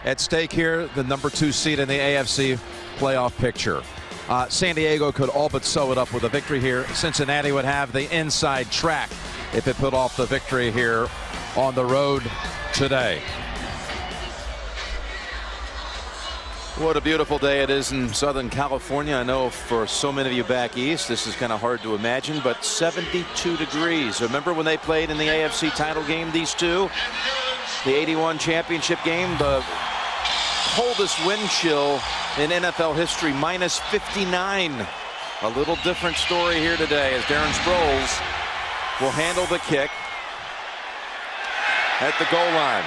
at stake here, the #2 seed in the AFC playoff picture. San Diego could all but sew it up with a victory here. Cincinnati would have the inside track if it put off the victory here on the road today. What a beautiful day it is in Southern California. I know for so many of you back east, this is kind of hard to imagine, but 72 degrees. Remember when they played in the AFC title game, these two? The '81 championship game, the coldest wind chill in NFL history, -59. A little different story here today as Darren Sproles will handle the kick at the goal line.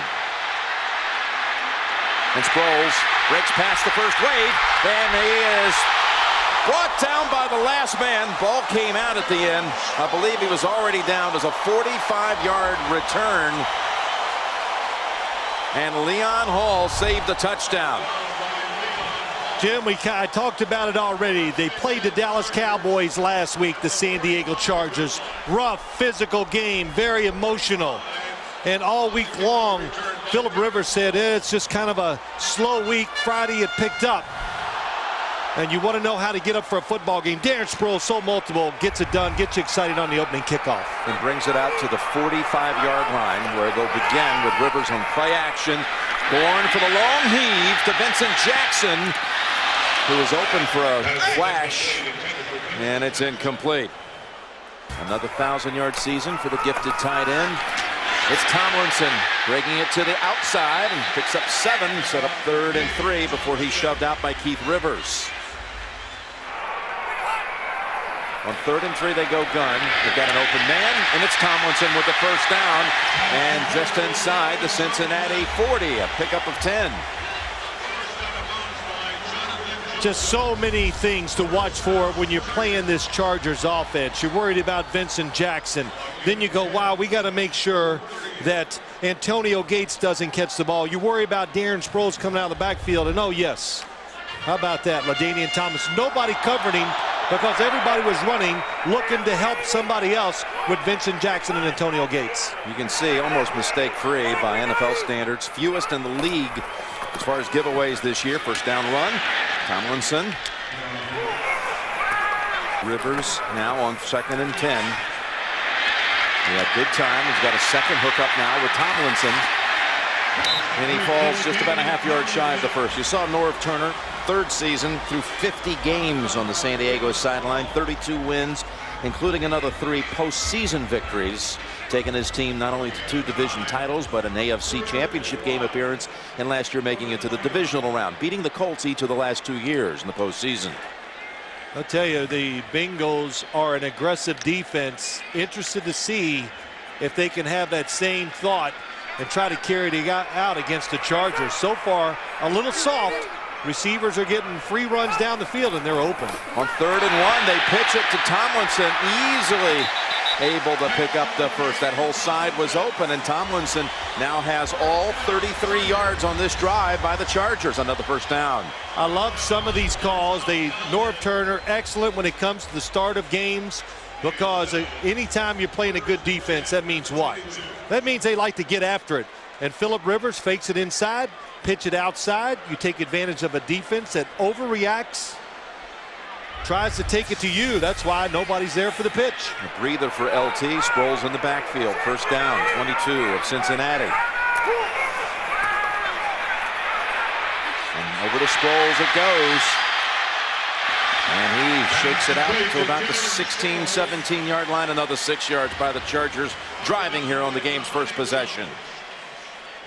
And Sproles breaks past the first wave, and he is brought down by the last man. Ball came out at the end. I believe he was already down. It was a 45-yard return. And Leon Hall saved the touchdown. Jim, I talked about it already. They played the Dallas Cowboys last week, the San Diego Chargers. Rough, physical game, very emotional. And all week long, Philip Rivers said, it's just kind of a slow week. Friday it picked up. And you want to know how to get up for a football game. Darren Sproles, so multiple, gets it done, gets you excited on the opening kickoff. And brings it out to the 45-yard line where they'll begin with Rivers on play action. Bourne for the long heave to Vincent Jackson, who is open for a flash, and it's incomplete. Another 1,000-yard season for the gifted tight end. It's Tomlinson breaking it to the outside and picks up 7, set up 3rd and 3 before he's shoved out by Keith Rivers. On 3rd and 3 they go gun. They've got an open man, and it's Tomlinson with the first down, and just inside the Cincinnati 40, a pickup of 10. Just so many things to watch for when you're playing this Chargers offense. You're worried about Vincent Jackson. Then you go, wow, we got to make sure that Antonio Gates doesn't catch the ball. You worry about Darren Sproles coming out of the backfield, and oh yes, how about that, LaDainian Thomas? Nobody covered him because everybody was running, looking to help somebody else with Vincent Jackson and Antonio Gates. You can see almost mistake-free by NFL standards, fewest in the league as far as giveaways this year. First down run, Tomlinson. Rivers now on 2nd and 10. He had good time. He's got a second hookup now with Tomlinson. And he falls just about a half-yard shy of the first. You saw Norv Turner, 3rd season, through 50 games on the San Diego sideline, 32 wins, including another 3 postseason victories, taking his team not only to 2 division titles, but an AFC championship game appearance, and last year making it to the divisional round, beating the Colts each of the last 2 years in the postseason. I'll tell you, the Bengals are an aggressive defense. Interested to see if they can have that same thought and try to carry it out against the Chargers. So far, a little soft. Receivers are getting free runs down the field, and they're open. On 3rd and 1, they pitch it to Tomlinson, easily able to pick up the first. That whole side was open, and Tomlinson now has all 33 yards on this drive by the Chargers. Another first down. I love some of these calls. Norv Turner, excellent when it comes to the start of games, because anytime you're playing a good defense, that means what? That means they like to get after it. And Philip Rivers fakes it inside, pitch it outside. You take advantage of a defense that overreacts, tries to take it to you. That's why nobody's there for the pitch. A breather for LT. Sproles in the backfield. First down, 22 of Cincinnati. And over to Sproles it goes. And he shakes it out to about the 16, 17-yard line. Another 6 yards by the Chargers, driving here on the game's first possession.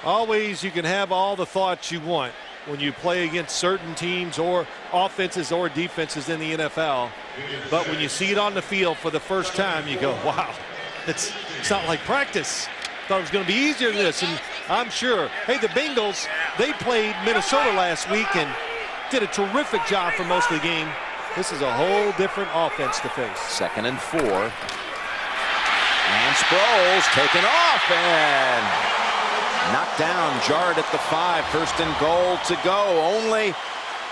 Always you can have all the thoughts you want when you play against certain teams or offenses or defenses in the NFL. But when you see it on the field for the first time, you go, wow, it's not like practice. Thought it was going to be easier than this. And I'm sure, hey, the Bengals, they played Minnesota last week and did a terrific job for most of the game. This is a whole different offense to face. 2nd and 4. And Sproles taken off and knocked down, jarred at the 5. 1st and goal to go. Only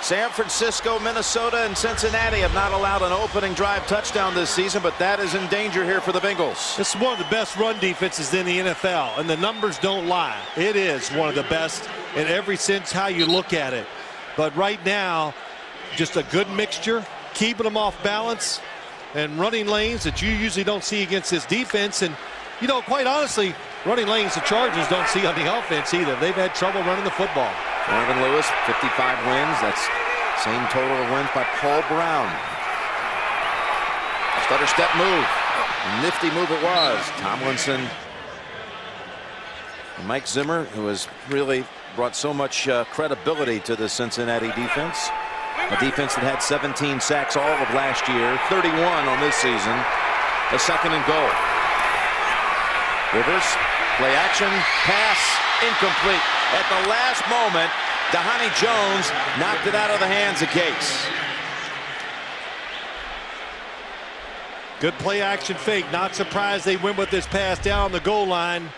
San Francisco, Minnesota, and Cincinnati have not allowed an opening drive touchdown this season, but that is in danger here for the Bengals. This is one of the best run defenses in the NFL, and the numbers don't lie. It is one of the best in every sense how you look at it. But right now, just a good mixture, keeping them off balance and running lanes that you usually don't see against this defense. And, you know, quite honestly, running lanes the Chargers don't see on the offense either. They've had trouble running the football. Marvin Lewis, 55 wins. That's same total of wins by Paul Brown. Stutter step move. A nifty move it was. Tomlinson and Mike Zimmer, who has really brought so much credibility to the Cincinnati defense. A defense that had 17 sacks all of last year, 31 on this season. A second and goal. Rivers, play action, pass, incomplete. At the last moment, Dhani Jones knocked it out of the hands of Gates. Good play action fake. Not surprised they went with this pass down the goal line.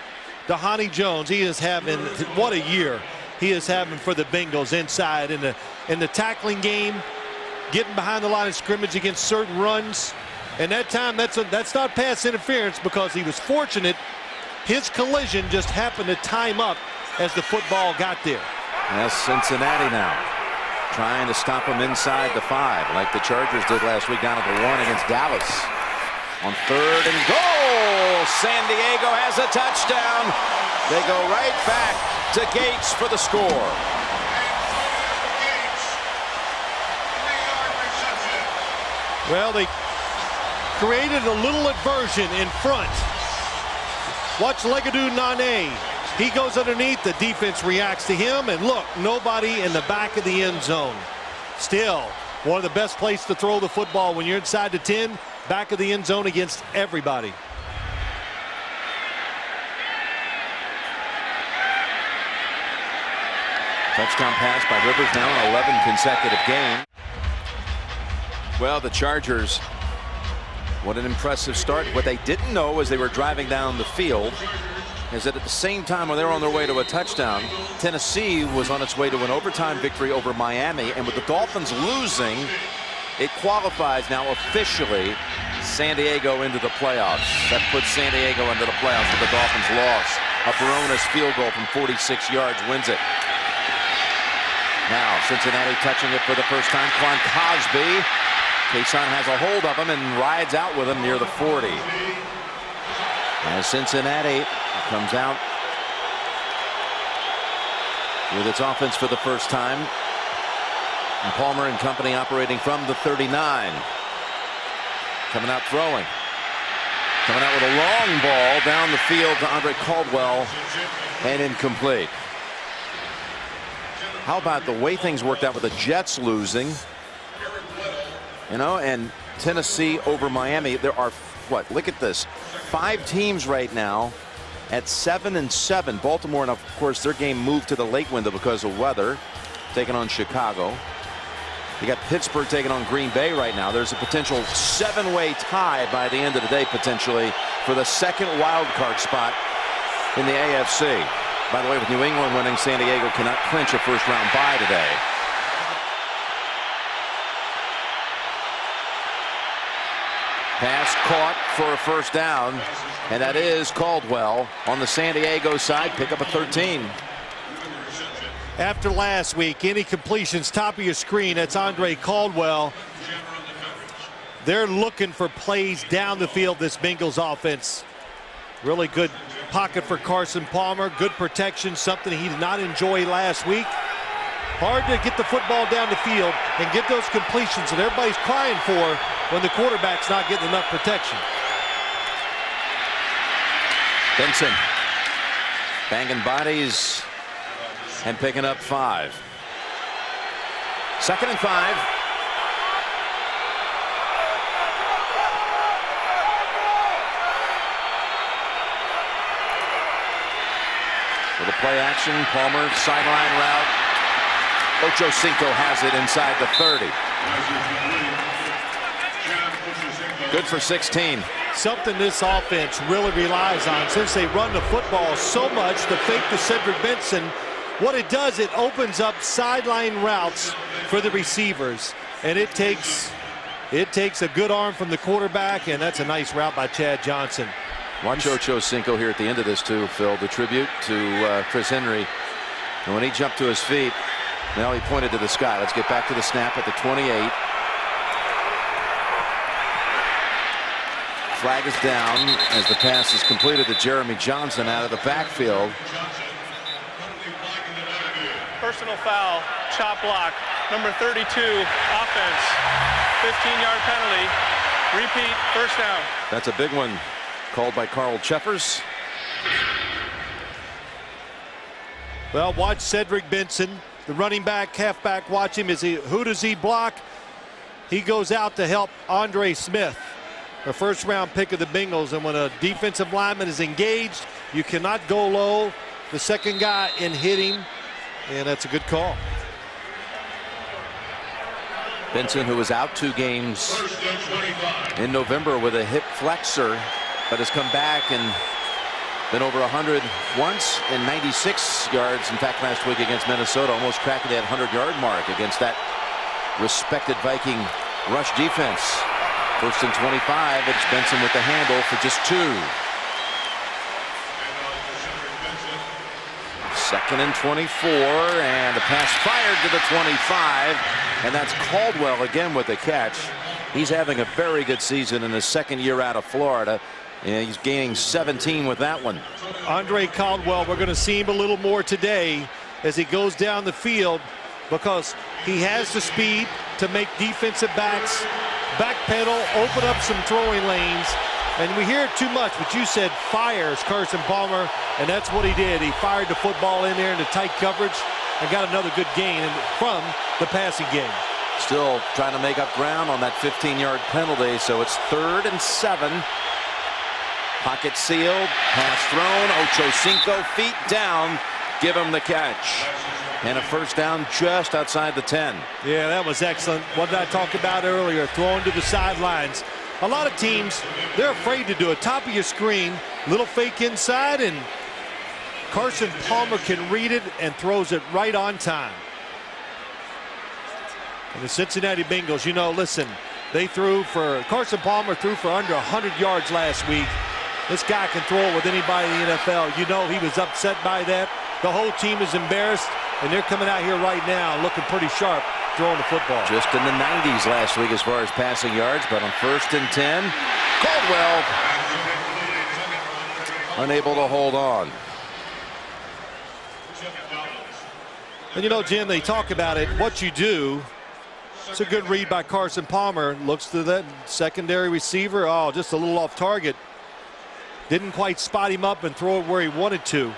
Dhani Jones, he is having, what a year he is having for the Bengals inside in the tackling game, getting behind the line of scrimmage against certain runs. And that time, that's not pass interference because he was fortunate. His collision just happened to time up as the football got there. That's Cincinnati now, trying to stop him inside the 5, like the Chargers did last week down at the 1 against Dallas. On 3rd and goal, San Diego has a touchdown. They go right back to Gates for the score. Well, they created a little aversion in front. Watch Legadou Nane. He goes underneath, the defense reacts to him, and look, nobody in the back of the end zone. Still, one of the best places to throw the football when you're inside the 10, back of the end zone against everybody. Touchdown pass by Rivers now in 11 consecutive games. Well, the Chargers, what an impressive start. What they didn't know as they were driving down the field is that at the same time when they were on their way to a touchdown, Tennessee was on its way to an overtime victory over Miami. And with the Dolphins losing, it qualifies now officially San Diego into the playoffs. That puts San Diego into the playoffs with the Dolphins' loss. A Barones field goal from 46 yards wins it. Now Cincinnati touching it for the first time. Quan Cosby. Kayson has a hold of him and rides out with him near the 40. As Cincinnati comes out with its offense for the first time. And Palmer and company operating from the 39. Coming out throwing. Coming out with a long ball down the field to Andre Caldwell and incomplete. How about the way things worked out with the Jets losing? You know, and Tennessee over Miami. There are, what, look at this. 5 teams right now at 7-7. Baltimore, and of course their game moved to the late window because of weather, taking on Chicago. You got Pittsburgh taking on Green Bay right now. There's a potential 7-way tie by the end of the day, potentially, for the second wild card spot in the AFC. By the way, with New England winning, San Diego cannot clinch a first-round bye today. Pass caught for a first down, and that is Caldwell on the San Diego side. Pick up a 13. After last week, any completions top of your screen, that's Andre Caldwell. They're looking for plays down the field, this Bengals offense. Really good pocket for Carson Palmer. Good protection, something he did not enjoy last week. Hard to get the football down the field and get those completions that everybody's crying for when the quarterback's not getting enough protection. Benson banging bodies and picking up 5. 2nd and 5. With a play action, Palmer sideline route. Ocho Cinco has it inside the 30. Good for 16. Something this offense really relies on since they run the football so much to fake to Cedric Benson. What it does, it opens up sideline routes for the receivers, and it takes a good arm from the quarterback, and that's a nice route by Chad Johnson. Watch Ocho Cinco here at the end of this too, Phil. The tribute to Chris Henry. And when he jumped to his feet, now he pointed to the sky. Let's get back to the snap at the 28. Flag is down as the pass is completed to Jeremy Johnson out of the backfield. Personal foul, chop block, number 32, offense, 15-yard penalty, repeat, first down. That's a big one called by Carl Cheffers. Well, watch Cedric Benson, the running back, halfback. Watch him. Who does he block? He goes out to help Andre Smith, the first-round pick of the Bengals. And when a defensive lineman is engaged, you cannot go low. The second guy and hit him, and that's a good call. Benson, who was out 2 games in November with a hip flexor, but has come back and been over 100 once and 96 yards. In fact, last week against Minnesota, almost cracking that 100-yard mark against that respected Viking rush defense. First and 25. It's Benson with the handle for just 2. Second and 24, and the pass fired to the 25, and that's Caldwell again with the catch. He's having a very good season in his second year out of Florida, and he's gaining 17 with that one. Andre Caldwell, we're going to see him a little more today as he goes down the field, because he has the speed to make defensive backs backpedal, open up some throwing lanes. And we hear it too much, but you said fires Carson Palmer, and that's what he did. He fired the football in there into tight coverage and got another good gain from the passing game. Still trying to make up ground on that 15-yard penalty, so it's 3rd and 7. Pocket sealed, pass thrown, Ocho Cinco, feet down, give him the catch. And a first down just outside the 10. Yeah, that was excellent. What did I talk about earlier? Throwing to the sidelines. A lot of teams, they're afraid to do it. Top of your screen, little fake inside, and Carson Palmer can read it and throws it right on time. And the Cincinnati Bengals, you know, listen, Carson Palmer threw for under 100 yards last week. This guy can throw it with anybody in the NFL. You know he was upset by that. The whole team is embarrassed, and they're coming out here right now looking pretty sharp throwing the football. Just in the 90s last week as far as passing yards, but on 1st and 10, Caldwell unable to hold on. And you know, Jim, they talk about it, what you do. It's a good read by Carson Palmer. Looks to that secondary receiver. Oh, just a little off target. Didn't quite spot him up and throw it where he wanted to.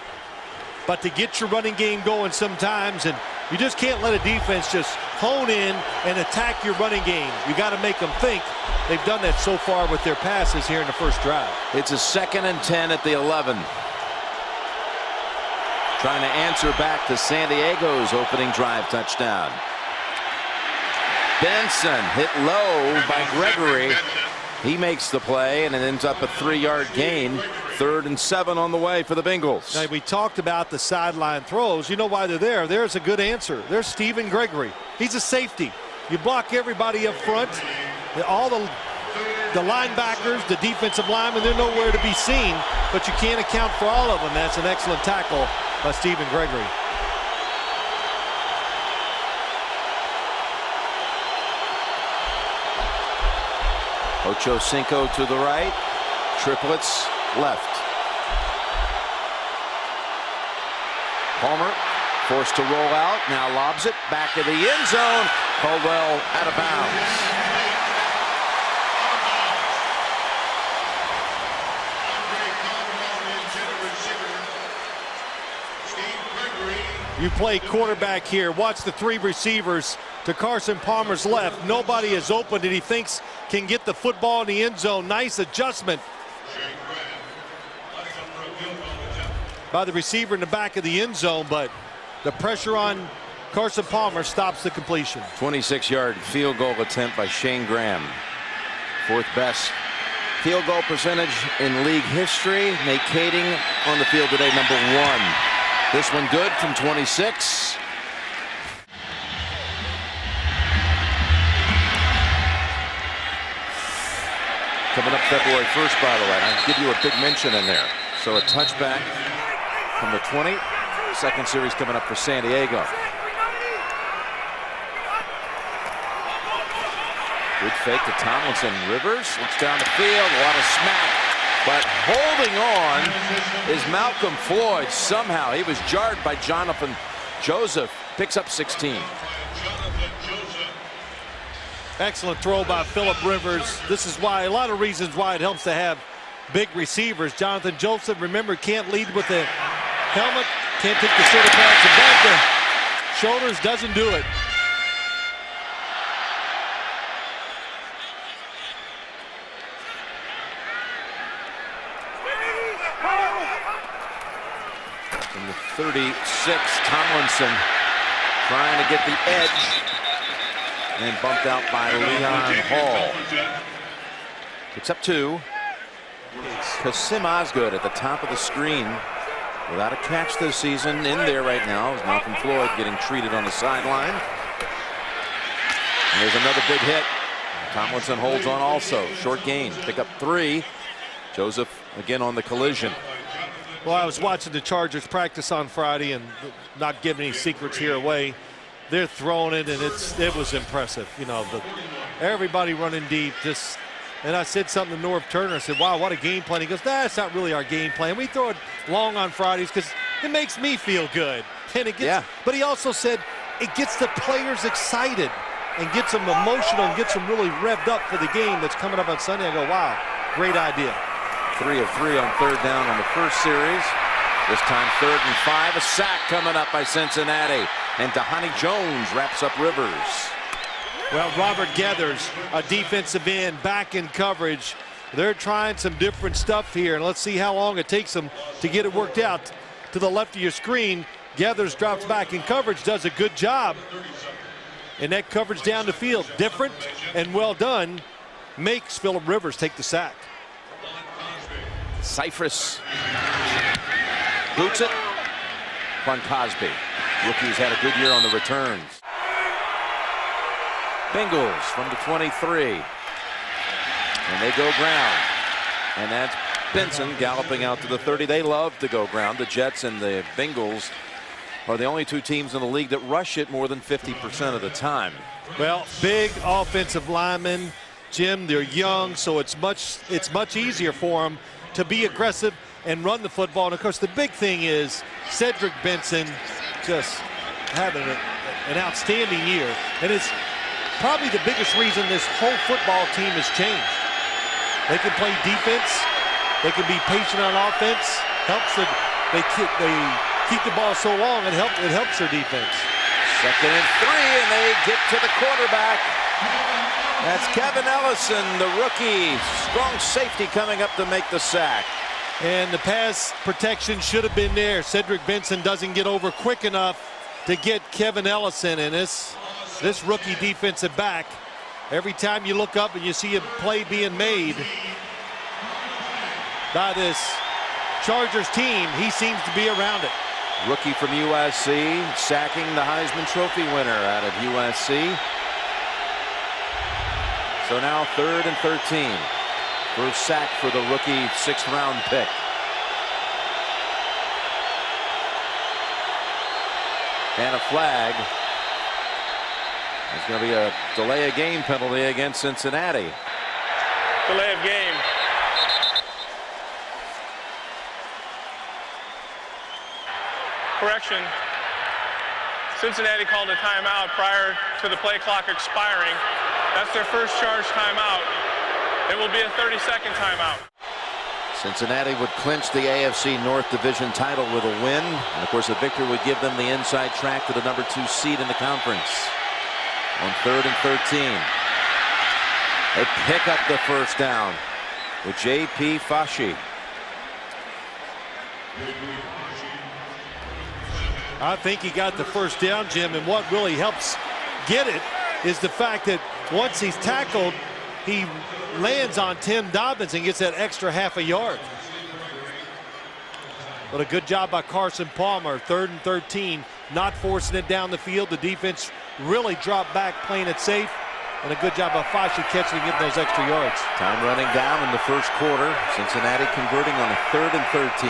But to get your running game going sometimes, and you just can't let a defense just hone in and attack your running game. You got to make them think. They've done that so far with their passes here in the first drive. It's a 2nd and 10 at the 11. Trying to answer back to San Diego's opening drive touchdown. Benson hit low by Gregory. He makes the play, and it ends up a 3-yard gain. 3rd and 7 on the way for the Bengals. Now, we talked about the sideline throws. You know why they're there. There's a good answer. There's Stephen Gregory. He's a safety. You block everybody up front. All the linebackers, the defensive linemen, they're nowhere to be seen, but you can't account for all of them. That's an excellent tackle by Stephen Gregory. Ocho Cinco to the right. Triplets left. Palmer forced to roll out. Now lobs it back of the end zone. Caldwell out of bounds. You play quarterback here. Watch the 3 receivers to Carson Palmer's left. Nobody is open that he thinks can get the football in the end zone. Nice adjustment by the receiver in the back of the end zone, but the pressure on Carson Palmer stops the completion. 26-yard field goal attempt by Shane Graham. 4th best field goal percentage in league history. Nate Kading on the field today, number 1. This one good from 26. coming up February 1st, by the way. I'll give you a big mention in there. So a touchback from the 20. Second series coming up for San Diego. Good fake to Tomlinson. Rivers looks down the field. A lot of smack. But holding on is Malcolm Floyd. Somehow he was jarred by Jonathan Joseph. Picks up 16. Excellent throw by Phillip Rivers. This is why, a lot of reasons why it helps to have big receivers. Jonathan Joseph, remember, can't lead with the helmet, can't take the shoulder pads above the shoulders, doesn't do it. From the 36, Tomlinson trying to get the edge. And bumped out by Leon Hall. Picks up 2. Kasim Osgood at the top of the screen. Without a catch this season. In there right now is Malcolm Floyd getting treated on the sideline. And there's another big hit. Tomlinson holds on also. Short gain. Pick up 3. Joseph again on the collision. Well, I was watching the Chargers practice on Friday, and not giving any secrets here away. They're throwing it, and it was impressive. You know, everybody running deep. And I said something to Norv Turner. I said, wow, what a game plan. He goes, nah, that's not really our game plan. We throw it long on Fridays because it makes me feel good. And it gets, but he also said it gets the players excited and gets them emotional and gets them really revved up for the game that's coming up on Sunday. I go, wow, great idea. 3 of 3 on third down on the first series. This time 3rd and 5. A sack coming up by Cincinnati. And Tahani Jones wraps up Rivers. Well, Robert Geathers, a defensive end, back in coverage. They're trying some different stuff here, and let's see how long it takes them to get it worked out. To the left of your screen, Geathers drops back in coverage, does a good job. And that coverage down the field, different and well done, makes Phillip Rivers take the sack. Cyphers boots it. Quan Cosby. Rookies had a good year on the returns. Bengals from the 23. And they go ground. And that's Benson galloping out to the 30. They love to go ground. The Jets and the Bengals are the only 2 teams in the league that rush it more than 50% of the time. Well, big offensive linemen, Jim. They're young, so it's much easier for them to be aggressive and run the football. And of course, the big thing is Cedric Benson just having an outstanding year, and it's probably the biggest reason this whole football team has changed. They can play defense, they can be patient on offense. They keep the ball so long, it helps their defense. 2nd and 3, and they get to the quarterback. That's Kevin Ellison, the rookie, strong safety, coming up to make the sack. And the pass protection should have been there. Cedric Benson doesn't get over quick enough to get Kevin Ellison. And this rookie defensive back, every time you look up and you see a play being made by this Chargers team, he seems to be around it. Rookie from USC, sacking the Heisman Trophy winner out of USC. So now 3rd and 13. First sack for the rookie 6th round pick. And a flag. There's going to be a delay of game penalty against Cincinnati. Delay of game. Correction. Cincinnati called a timeout prior to the play clock expiring. That's their first charge timeout. It will be a 30-second timeout. Cincinnati would clinch the AFC North Division title with a win. And of course, a victory would give them the inside track to the number 2 seed in the conference. On 3rd and 13. They pick up the first down with J.P. Fashi. I think he got the first down, Jim, and what really helps get it is the fact that once he's tackled, he lands on Tim Dobbins and gets that extra half a yard. But a good job by Carson Palmer. 3rd and 13, not forcing it down the field. The defense really dropped back, playing it safe. and a good job of Fashi catching and getting those extra yards. Time running down in the first quarter. Cincinnati converting on a 3rd and 13.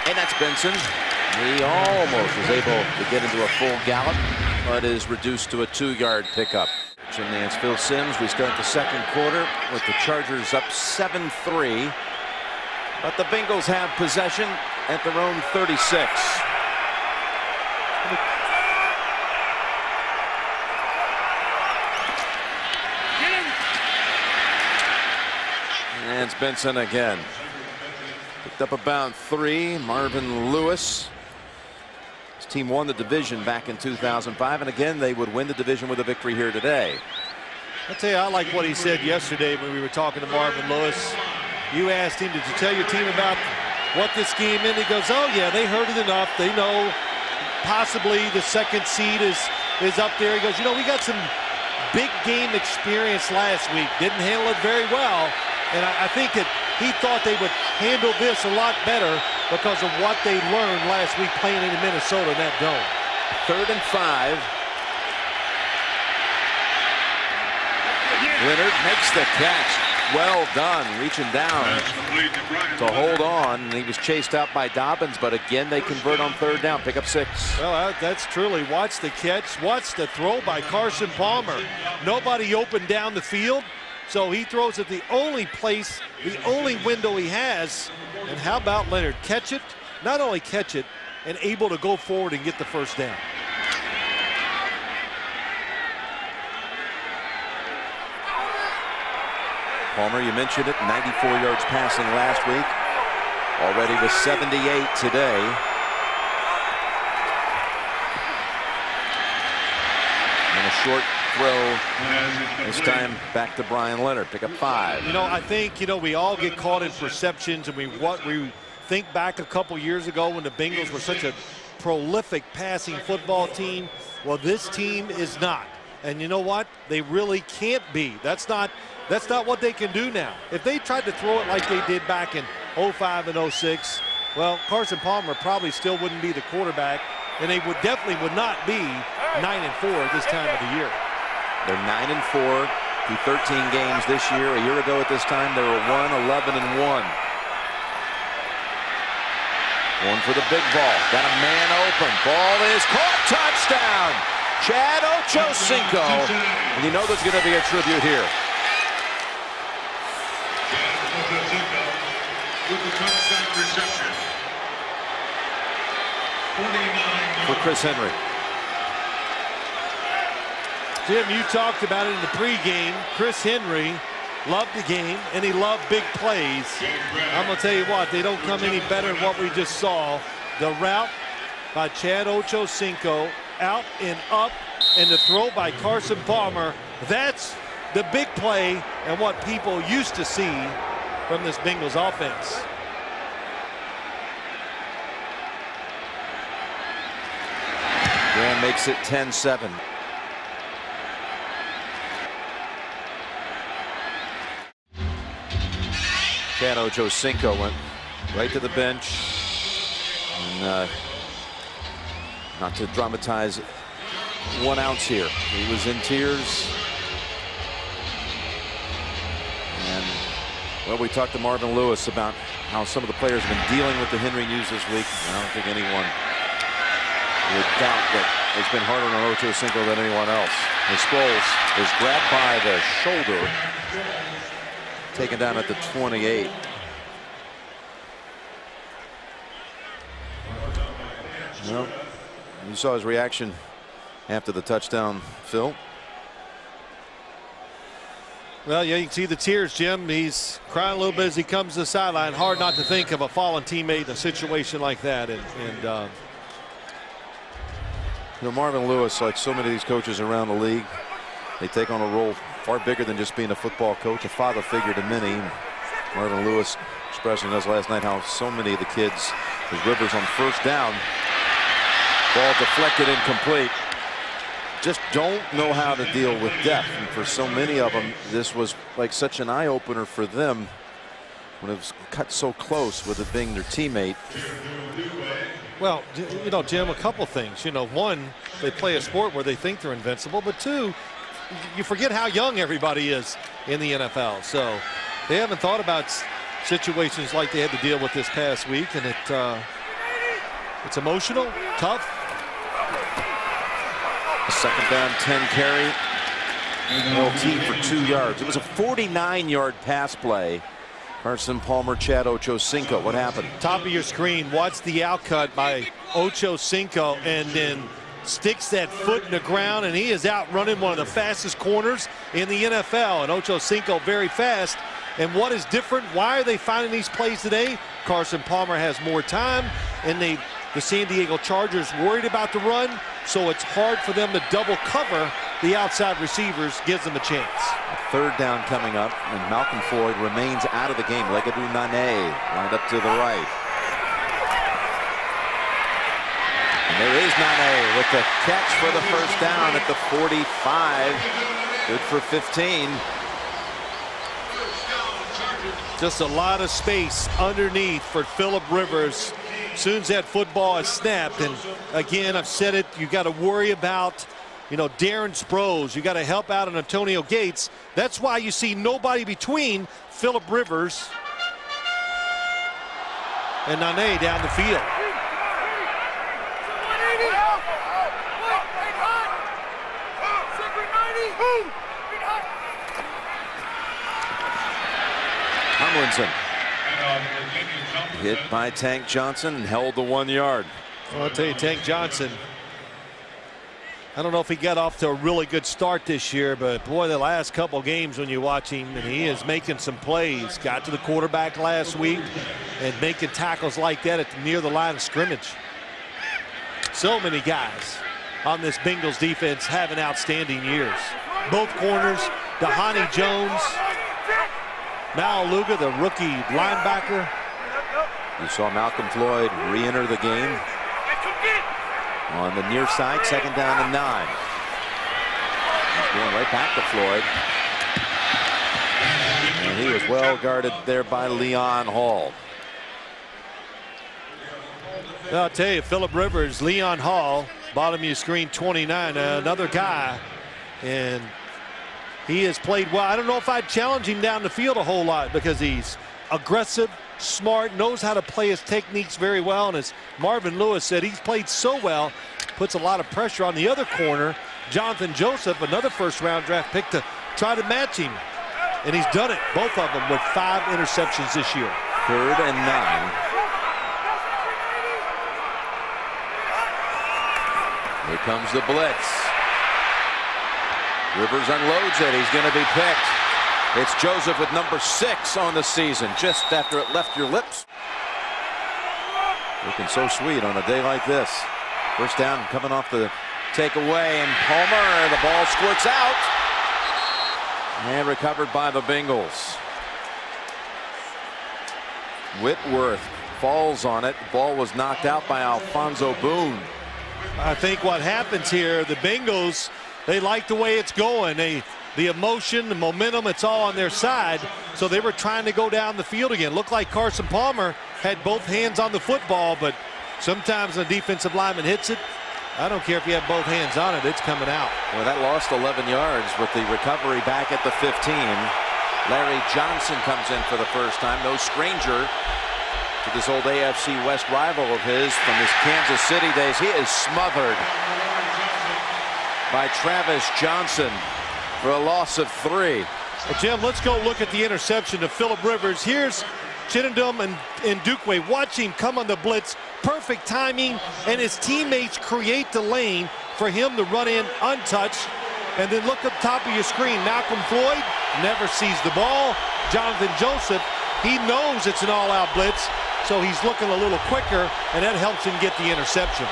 And that's Benson. He almost was able to get into a full gallop, but is reduced to a 2-yard pickup. Jim Nance, Phil Simms. We start the second quarter with the Chargers up 7-3. But the Bengals have possession at their own 36. And it's Benson again. Picked up about 3. Marvin Lewis. His team won the division back in 2005, and again they would win the division with a victory here today. I'll tell you, I like what he said yesterday when we were talking to Marvin Lewis. You asked him, did you tell your team about what this game meant? He goes, oh yeah, they heard it enough. They know possibly the second seed is up there. He goes, you know, we got some big game experience last week. Didn't handle it very well. And I think that he thought they would handle this a lot better because of what they learned last week playing in Minnesota in that dome. 3rd and 5. Leonard makes the catch. Well done, reaching down to hold on. And he was chased out by Dobbins, but again they convert on 3rd down, pick up 6. Well, that's truly, watch the catch, watch the throw by Carson Palmer. Nobody open down the field, so he throws it the only place, the only window he has. And how about Leonard? Catch it, not only catch it, and able to go forward and get the first down. Palmer, you mentioned it, 94 yards passing last week. Already with 78 today. And a short throw. This time back to Brian Leonard. Pick up 5. You know, I think, you know, we all get caught in perceptions, and we think back a couple years ago when the Bengals were such a prolific passing football team. Well, this team is not. And you know what? They really can't be. That's not what they can do now. If they tried to throw it like they did back in 05 and 06, well, Carson Palmer probably still wouldn't be the quarterback, and they definitely would not be 9-4 at this time of the year. They're 9-4 through 13 games this year. A year ago at this time, they were 1-11-1. One for the big ball. Got a man open. Ball is caught. Touchdown. Chad Ochocinco. And you know there's going to be a tribute here. With the touchdown reception. 49 for Chris Henry. Jim, you talked about it in the pregame. Chris Henry loved the game, and he loved big plays. I'm going to tell you what, they don't come any better than what we just saw. The route by Chad Ochocinco, out and up, and the throw by Carson Palmer. That's the big play and what people used to see from this Bengals offense. Graham makes it 10-7. Chad Ochocinco went right to the bench. And, not to dramatize 1 ounce here. He was in tears. And, well, we talked to Marvin Lewis about how some of the players have been dealing with the Henry news this week. I don't think anyone would doubt that it's been harder on Ochocinco than anyone else. And Sproles is grabbed by the shoulder, taken down at the 28. Well, you saw his reaction after the touchdown, Phil. Well, yeah, you can see the tears, Jim. He's crying a little bit as he comes to the sideline. Hard not to think of a fallen teammate in a situation like that. And you know, Marvin Lewis, like so many of these coaches around the league, they take on a role far bigger than just being a football coach, a father figure to many. Marvin Lewis expressing us last night how so many of the kids, his Rivers on first down, ball deflected, incomplete, just don't know how to deal with death. And for so many of them, this was like such an eye-opener for them when it was cut so close with it being their teammate. Well, you know, Jim, a couple things. You know, one, they play a sport where they think they're invincible, but two, you forget how young everybody is in the NFL. So they haven't thought about situations like they had to deal with this past week, and it's emotional, tough. A second down, 10 carry. LT for 2 yards. It was a 49-yard pass play. Carson Palmer, Chad Ochocinco. What happened? Top of your screen, watch the outcut by Ochocinco, and then sticks that foot in the ground, and he is out running one of the fastest corners in the NFL. And Ochocinco very fast. And what is different? Why are they finding these plays today? Carson Palmer has more time, and the San Diego Chargers worried about the run, so it's hard for them to double cover the outside receivers, gives them a chance. Third down coming up, and Malcolm Floyd remains out of the game. Legadou Nane lined up to the right. And there is Nane with the catch for the first down at the 45. Good for 15. Just a lot of space underneath for Phillip Rivers. As soon as that football is snapped, and again, I've said it, you got to worry about, you know, Darren Sproles. You got to help out on Antonio Gates. That's why you see nobody between Phillip Rivers and Nane down the field. Tomlinson hit by Tank Johnson and held the 1 yard. Well, I'll tell you, Tank Johnson, I don't know if he got off to a really good start this year, but boy, the last couple games when you watch him, and he is making some plays. Got to the quarterback last week and making tackles like that near the line of scrimmage. So many guys on this Bengals defense having outstanding years. Both corners, Dhani Jones, Maluga, the rookie linebacker. You saw Malcolm Floyd re-enter the game on the near side, second down and 9. He's going right back to Floyd. And he was well guarded there by Leon Hall. I'll tell you, Phillip Rivers, Leon Hall, bottom of your screen, 29, another guy. And he has played well. I don't know if I'd challenge him down the field a whole lot because he's aggressive, smart, knows how to play his techniques very well. And as Marvin Lewis said, he's played so well, puts a lot of pressure on the other corner, Jonathan Joseph, another first-round draft pick, to try to match him. And he's done it, both of them, with 5 interceptions this year. 3rd and 9. Here comes the blitz. Rivers unloads it. He's going to be picked. It's Joseph with number 6 on the season, just after it left your lips. Looking so sweet on a day like this. First down coming off the takeaway, and Palmer, the ball squirts out. And recovered by the Bengals. Whitworth falls on it. The ball was knocked out by Alfonso Boone. I think what happens here, the Bengals, they like the way it's going. The emotion, the momentum, it's all on their side. So they were trying to go down the field again. Looked like Carson Palmer had both hands on the football, but sometimes the defensive lineman hits it. I don't care if you have both hands on it, it's coming out. Well, that lost 11 yards with the recovery back at the 15. Larry Johnson comes in for the first time. No stranger to this old AFC West rival of his from his Kansas City days. He is smothered by Travis Johnson for a loss of 3. Well, Jim, let's go look at the interception of Phillip Rivers. Here's Chittendom and Ndukwe. Watch him come on the blitz. Perfect timing, and his teammates create the lane for him to run in untouched. And then look up top of your screen. Malcolm Floyd never sees the ball. Jonathan Joseph, he knows it's an all-out blitz, so he's looking a little quicker, and that helps him get the interception.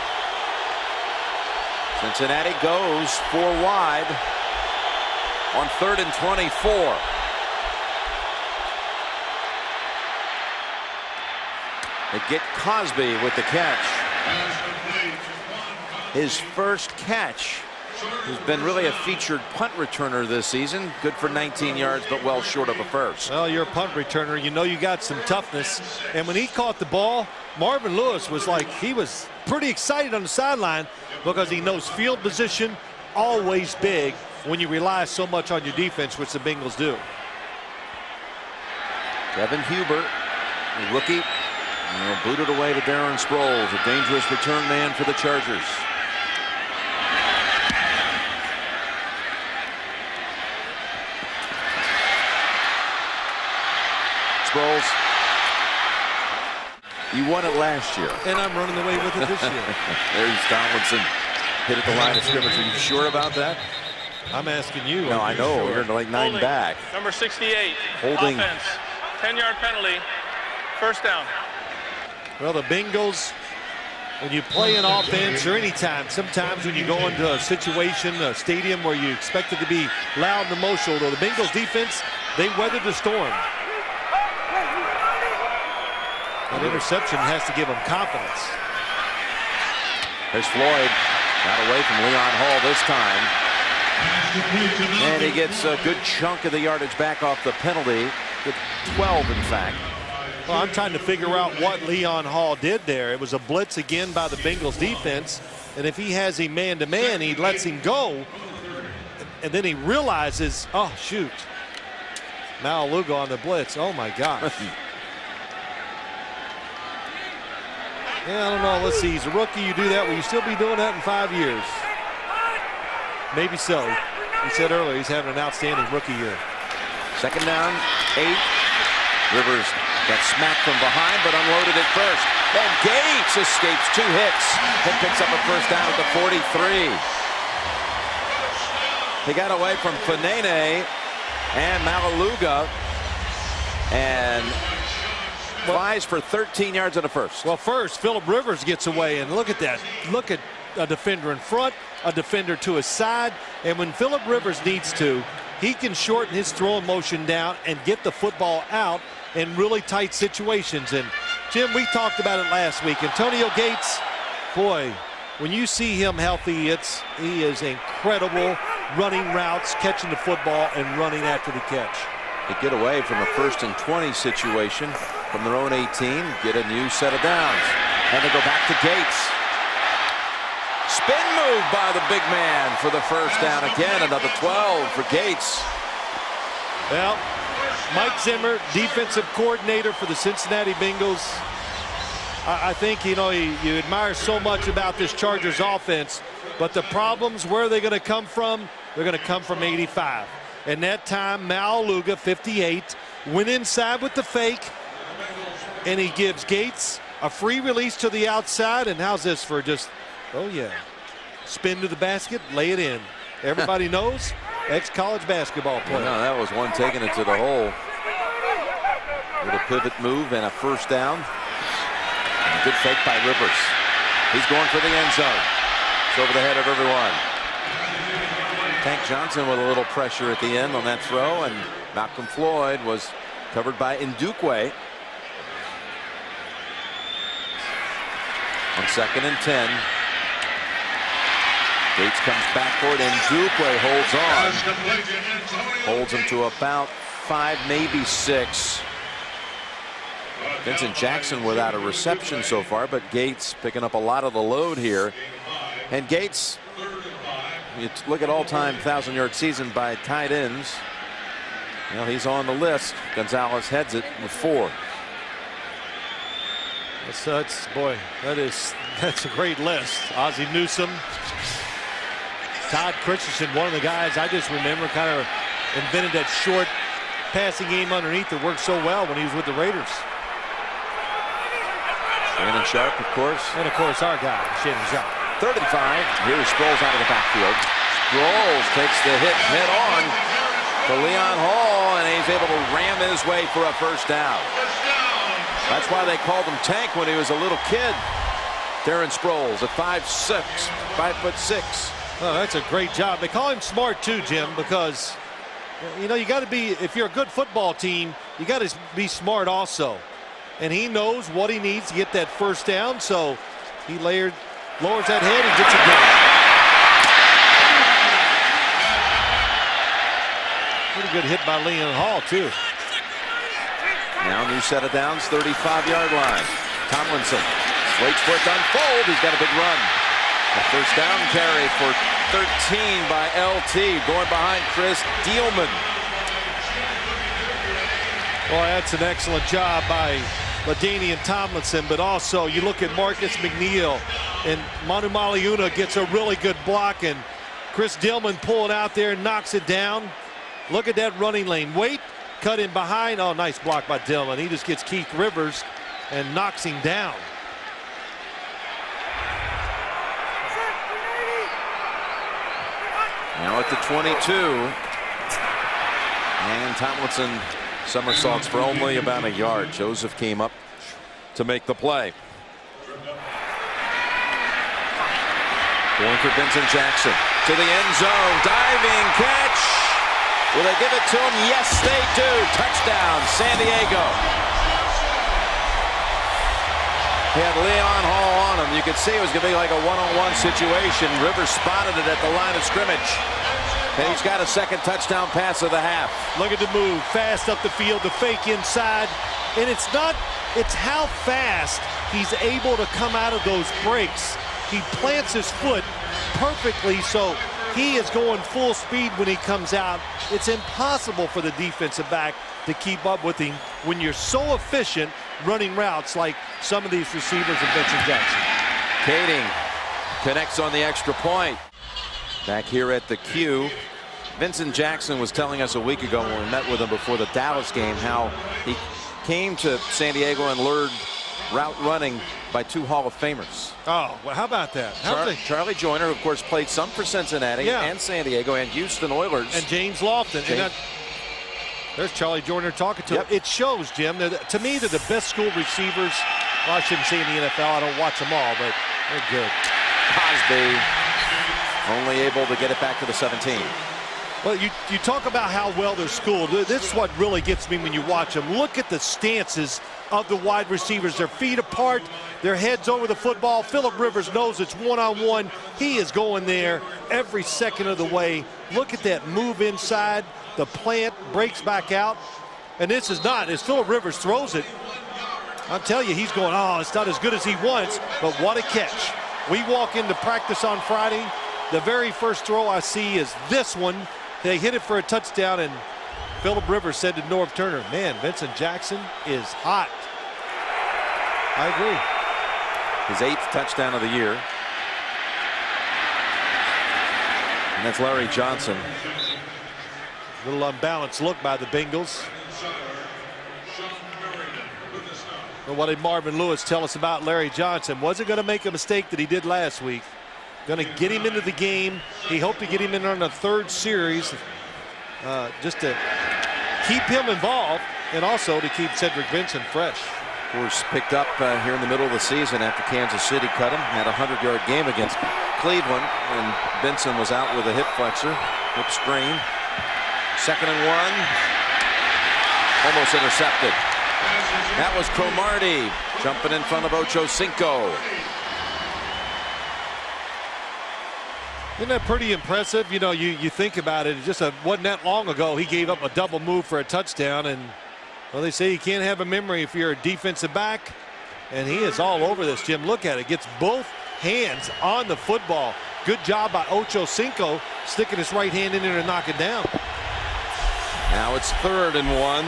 Cincinnati goes 4 wide on 3rd and 24. They get Cosby with the catch. His first catch who's been really a featured punt returner this season. Good for 19 yards, but well short of a first. Well, you're a punt returner. You know you got some toughness. And when he caught the ball, Marvin Lewis was like, he was pretty excited on the sideline because he knows field position always big when you rely so much on your defense, which the Bengals do. Kevin Huber, the rookie, booted away to Darren Sproles, a dangerous return man for the Chargers. Sproles, you won it last year. And I'm running away with it this year. There's Tomlinson, hit at the line of scrimmage. Are you sure about that? I'm asking you. No, I know. You're like 9 Holding. back. Number 68. Holding. Offense. 10-yard penalty. First down. Well, the Bengals, when you play an offense or any time, sometimes when you go into a situation, a stadium where you expect it to be loud and emotional, though the Bengals defense, they weathered the storm. That interception has to give them confidence. There's Floyd. Got away from Leon Hall this time. And he gets a good chunk of the yardage back off the penalty. With 12, in fact. Well, I'm trying to figure out what Leon Hall did there. It was a blitz again by the Bengals defense. And if he has a man-to-man, he lets him go. And then he realizes, oh, shoot. Malaluga on the blitz. Oh, my gosh. Yeah, I don't know. Let's see. He's a rookie. You do that. Will you still be doing that in 5 years? Maybe so. He said earlier he's having an outstanding rookie year. Second down, 8. Rivers got smacked from behind, but unloaded it first. And Gates escapes 2 hits and picks up a first down at the 43. He got away from Fanene and Malaluga and flies for 13 yards and a first. Well, first, Phillip Rivers gets away, and look at that. Look at a defender in front, a defender to his side, and when Phillip Rivers needs to, he can shorten his throwing motion down and get the football out in really tight situations. And Jim, we talked about it last week. Antonio Gates, boy, when you see him healthy, he is incredible running routes, catching the football, and running after the catch. They get away from a 1st and 20 situation from their own 18, get a new set of downs, and they go back to Gates. Spin move by the big man for the first down again. Another 12 for Gates. Well, Mike Zimmer, defensive coordinator for the Cincinnati Bengals. I think, you admire so much about this Chargers offense, but the problems, where are they going to come from? They're going to come from 85. And that time, Malaluga, 58, went inside with the fake, and he gives Gates a free release to the outside. And how's this for just, oh yeah, spin to the basket, lay it in. Everybody knows, ex-college basketball player. No, that was one taking it to the hole. With a pivot move and a first down. Good fake by Rivers. He's going for the end zone. It's over the head of everyone. Tank Johnson with a little pressure at the end on that throw, and Malcolm Floyd was covered by Ndukwe. On 2nd and 10. Gates comes back for it, and Ndukwe holds on. Holds him to about 5, maybe 6. Vincent Jackson without a reception so far, but Gates picking up a lot of the load here. And Gates, you look at all-time 1,000-yard season by tight ends. Well, he's on the list. Gonzalez heads it with 4. Boy, that's a great list. Ozzie Newsome, Todd Christensen, one of the guys I just remember kind of invented that short passing game underneath that worked so well when he was with the Raiders. Shannon Sharp, of course. And, of course, our guy, Shannon Sharp. 3rd and 5. Here's Sproles out of the backfield. Sproles takes the hit head on to Leon Hall, and he's able to ram his way for a first down. That's why they called him Tank when he was a little kid. Darren Sproles at 5'6", 5'6". Oh, that's a great job. They call him smart too, Jim, because you got to be, if you're a good football team, you got to be smart also. And he knows what he needs to get that first down, so he lowers that head and gets it done. Pretty good hit by Leon Hall, too. Now new set of downs, 35-yard line. Tomlinson waits for it to unfold. He's got a big run. A first down carry for 13 by LT, going behind Chris Dielman. Well, that's an excellent job by LaDainian Tomlinson, but also you look at Marcus McNeil, and Manu Maliuna gets a really good block, and Chris Dielman pulling out there and knocks it down. Look at that running lane. Wait, cut in behind. Oh, nice block by Dielman. He just gets Keith Rivers and knocks him down. Now at the 22. And Tomlinson somersaults for only about a yard. Joseph came up to make the play. Going for Vincent Jackson to the end zone. Diving catch. Will they give it to him? Yes, they do. Touchdown, San Diego. He had Leon Hall on him. You could see it was going to be like a one-on-one situation. Rivers spotted it at the line of scrimmage. And he's got a second touchdown pass of the half. Look at the move. Fast up the field, the fake inside. And it's how fast he's able to come out of those breaks. He plants his foot perfectly, so he is going full speed when he comes out. It's impossible for the defensive back to keep up with him when you're so efficient running routes like some of these receivers and Vincent Jackson. Kading connects on the extra point. Back here at the Q, Vincent Jackson was telling us a week ago when we met with him before the Dallas game how he came to San Diego and learned route running by two Hall of Famers. Oh, well, how about that? Charlie Joyner, of course, played some for Cincinnati and San Diego and Houston Oilers. And James Lofton. And there's Charlie Joyner talking to him. It shows, Jim, that to me, they're the best school receivers. Well, I shouldn't say in the NFL. I don't watch them all, but they're good. Cosby only able to get it back to the 17. Well, you talk about how well they're schooled. This is what really gets me when you watch them. Look at the stances of the wide receivers. Their feet apart, their heads over the football. Phillip Rivers knows it's one-on-one. He is going there every second of the way. Look at that move inside. The plant breaks back out. And this is not, as Phillip Rivers throws it, I'll tell you, he's going, oh, it's not as good as he wants, but what a catch. We walk into practice on Friday. The very first throw I see is this one. They hit it for a touchdown, and Phillip Rivers said to Norv Turner, man, Vincent Jackson is hot. I agree. His 8th touchdown of the year. And that's Larry Johnson. A little unbalanced look by the Bengals. Well, what did Marvin Lewis tell us about Larry Johnson? Wasn't going to make a mistake that he did last week. Going to get him into the game. He hoped to get him in on a third series just to keep him involved and also to keep Cedric Benson fresh. Of course, picked up here in the middle of the season after Kansas City cut him. Had a 100-yard game against Cleveland, and Benson was out with a hip flexor, hip strain. 2nd and 1. Almost intercepted. That was Cromartie jumping in front of Ocho Cinco. Isn't that pretty impressive? You know, you think about it, wasn't that long ago he gave up a double move for a touchdown, and well, they say you can't have a memory if you're a defensive back, and he is all over this, Jim. Look at it. Gets both hands on the football. Good job by Ocho Cinco sticking his right hand in there to knock it down. Now it's 3rd and 1.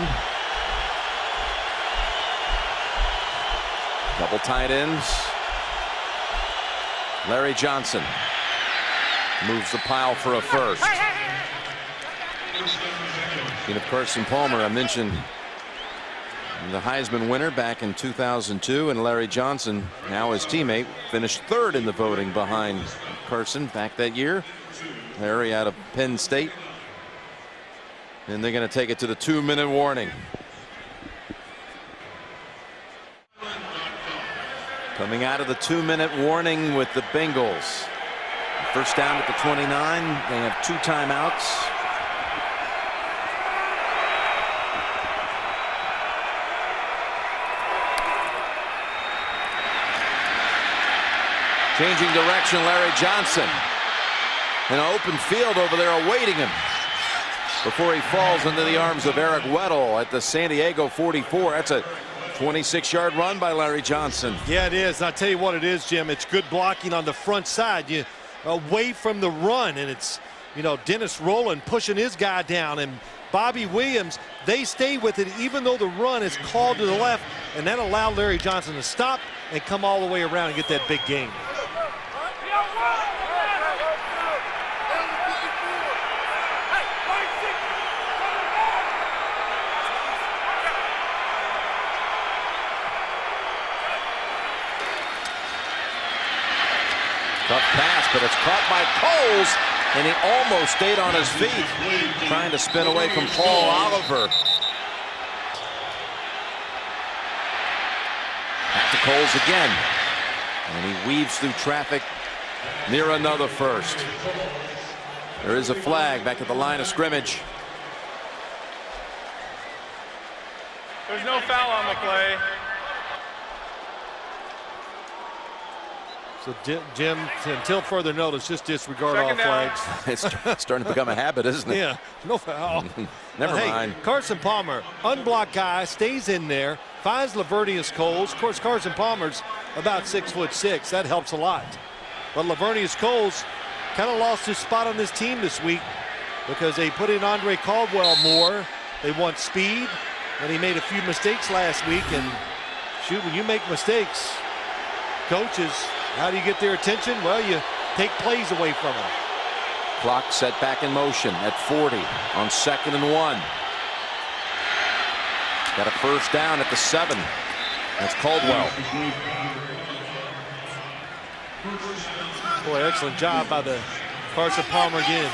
Double tight ends. Larry Johnson moves the pile for a first. Speaking of Carson Palmer, I mentioned the Heisman winner back in 2002, and Larry Johnson, now his teammate, finished 3rd in the voting behind Carson back that year. Larry out of Penn State. And they're going to take it to the 2-minute warning. Coming out of the 2-minute warning with the Bengals. First down at the 29. They have 2 timeouts. Changing direction, Larry Johnson. In an open field over there awaiting him. before he falls into the arms of Eric Weddle at the San Diego 44. That's a 26-yard run by Larry Johnson. Yeah, it is. And I'll tell you what it is, Jim. It's good blocking on the front side. You away from the run, and it's, you know, Dennis Rowland pushing his guy down, and Bobby Williams, they stay with it even though the run is called to the left, and that allowed Larry Johnson to stop and come all the way around and get that big gain. Tough pass, but it's caught by Coles, and he almost stayed on his feet, trying to spin away from Paul Oliver. Back to Coles again, and he weaves through traffic near another first. There is a flag back at the line of scrimmage. There's no foul on the play. So Jim, until further notice, just disregard all flags. It's starting to become a habit, isn't it? Yeah, no foul. Never mind. Carson Palmer, unblocked guy, stays in there, finds Lavernius Coles. Of course, Carson Palmer's about 6'6". That helps a lot. But Lavernius Coles kind of lost his spot on this team this week because they put in Andre Caldwell more. They want speed, and he made a few mistakes last week. And shoot, when you make mistakes, coaches, how do you get their attention? Well, you take plays away from them. Clock set back in motion at 40 on 2nd and 1. Got a first down at the 7. That's Caldwell. Boy, excellent job by the Carson Palmer again.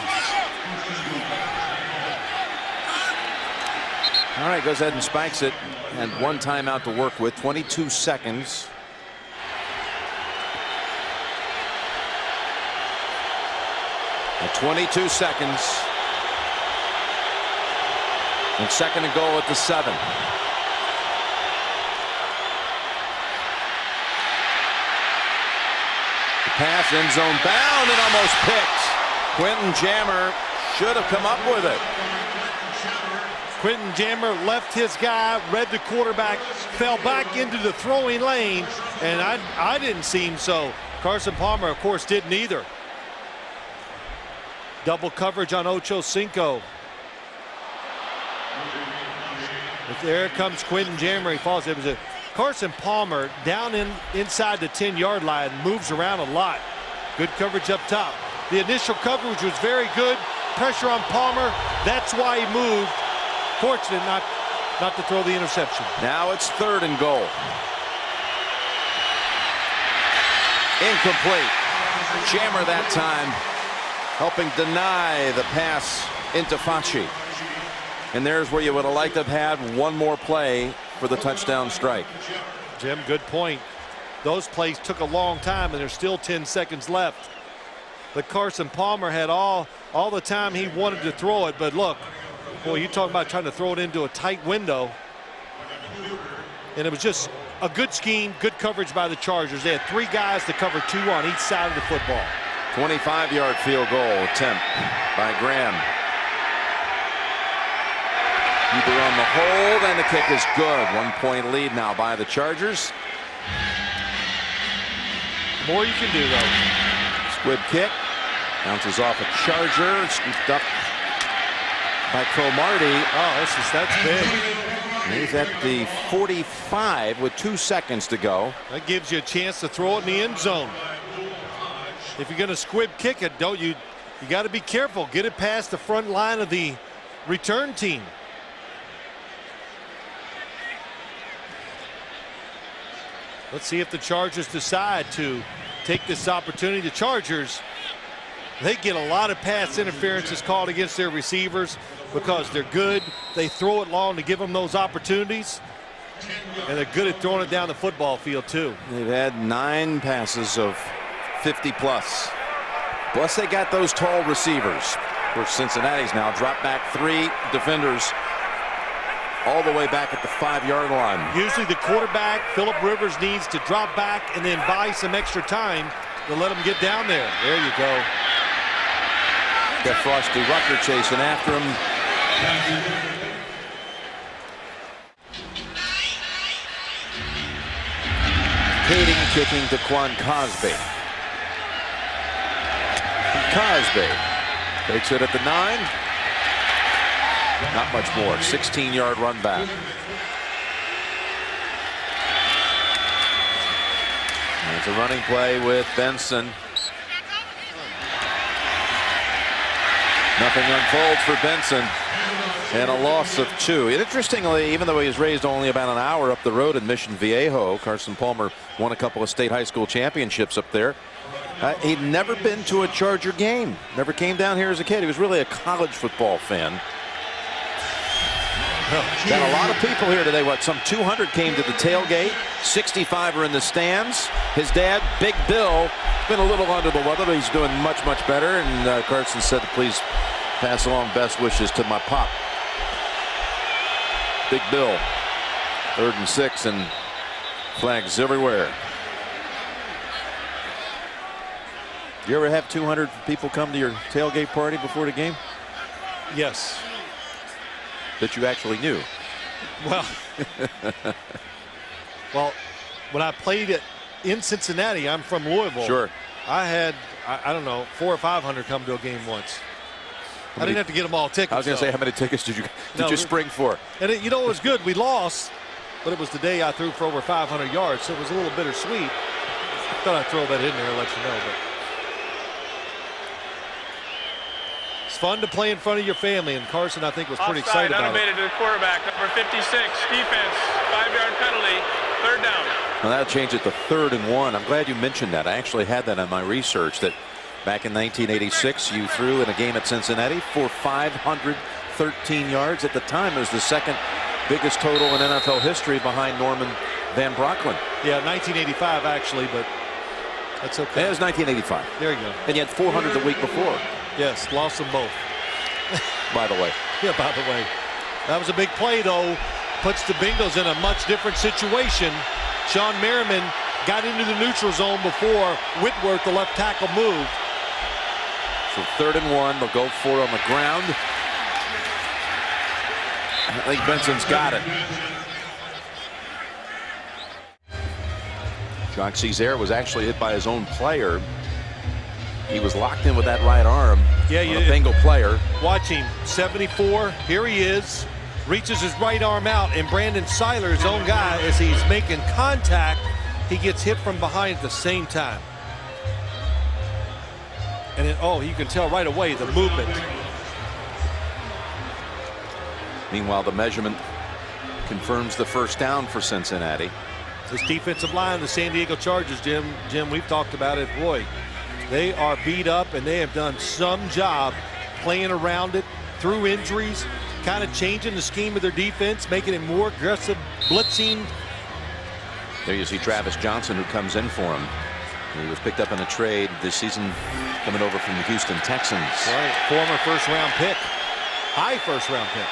All right, goes ahead and spikes it. And one timeout to work with, 22 seconds. At 22 seconds. And 2nd and goal at the 7. The pass, end zone bound, and almost picked. Quentin Jammer should have come up with it. Quentin Jammer left his guy, read the quarterback, fell back into the throwing lane, and I didn't see him, so Carson Palmer, of course, didn't either. Double coverage on Ocho Cinco. There comes Quentin Jammer. He falls. It was a Carson Palmer down inside the 10-yard line, moves around a lot. Good coverage up top. The initial coverage was very good. Pressure on Palmer. That's why he moved. Fortunate not to throw the interception. Now it's 3rd and goal. Incomplete. Jammer that time, helping deny the pass into Facci. And there's where you would have liked to have had one more play for the touchdown strike. Jim, good point. Those plays took a long time, and there's still 10 seconds left. But Carson Palmer had all the time he wanted to throw it. But look, boy, you talk about trying to throw it into a tight window. And it was just a good scheme, good coverage by the Chargers. They had 3 guys to cover 2 on each side of the football. 25-yard field goal attempt by Graham. Either on the hold, and the kick is good. 1-point lead now by the Chargers. More you can do, though. Squib kick. Bounces off a Charger. Scooped up by Cromartie. Oh, that's big. He's at the 45 with 2 seconds to go. That gives you a chance to throw it in the end zone. If you're going to squib kick it, you got to be careful. Get it past the front line of the return team. Let's see if the Chargers decide to take this opportunity. The Chargers, they get a lot of pass interferences called against their receivers because they're good. They throw it long to give them those opportunities. And they're good at throwing it down the football field, too. They've had 9 passes of 50+. Plus, they got those tall receivers. Of course, Cincinnati's now dropped back 3 defenders all the way back at the 5-yard line. Usually the quarterback, Phillip Rivers, needs to drop back and then buy some extra time to let him get down there. There you go. There you go. Jeff Frosty Rucker chasing after him. 2nd and 10. 2nd and 10 Well, Kading kicking to Quan Cosby. Cosby takes it at the 9. Not much more. 16-yard run back. It's a running play with Benson. Nothing unfolds for Benson. And a loss of 2. And interestingly, even though he was raised only about an hour up the road in Mission Viejo, Carson Palmer won a couple of state high school championships up there. He'd never been to a Charger game. Never came down here as a kid. He was really a college football fan. Got a lot of people here today. What, some 200 came to the tailgate. 65 are in the stands. His dad, Big Bill, been a little under the weather, but he's doing much, much better. And Carson said to please pass along best wishes to my pop. Big Bill. 3rd and 6 and flags everywhere. You ever have 200 people come to your tailgate party before the game? Yes. That you actually knew? Well, when I played in Cincinnati, I'm from Louisville. Sure. I had, I don't know, 400 or 500 come to a game once. I didn't have to get them all tickets. I was going to say, how many tickets did you spring for? And it was good. We lost, but it was the day I threw for over 500 yards, so it was a little bittersweet. I thought I'd throw that in there and let you know. But it's fun to play in front of your family, and Carson, I think, was pretty excited about it. Automated to the quarterback, number 56, defense, 5-yard penalty, 3rd down. Well, that'll change it to 3rd and 1. I'm glad you mentioned that. I actually had that on my research that back in 1986, you threw in a game at Cincinnati for 513 yards. At the time, it was the 2nd biggest total in NFL history behind Norman Van Brocklin. Yeah, 1985 actually, but that's okay. Yeah, it was 1985. There you go. And you had 400 the week before. Yes, lost them both. By the way. Yeah, by the way. That was a big play, though. Puts the Bengals in a much different situation. Sean Merriman got into the neutral zone before Whitworth, the left tackle, moved. So 3rd and 1. They'll go for it on the ground. I think Benson's got it. Jacques Césaire was actually hit by his own player. He was locked in with that right arm. Yeah, on a Bengal player. Watch him. 74. Here he is. Reaches his right arm out, and Brandon Seiler, his own guy, as he's making contact, he gets hit from behind at the same time. And then, oh, you can tell right away the movement. Meanwhile, the measurement confirms the 1st down for Cincinnati. This defensive line, the San Diego Chargers, Jim, we've talked about it. Boy, they are beat up, and they have done some job playing around it through injuries, kind of changing the scheme of their defense, making it more aggressive, blitzing. There you see Travis Johnson, who comes in for him. He was picked up in a trade this season, coming over from the Houston Texans. Right, former 1st-round pick, high 1st-round pick.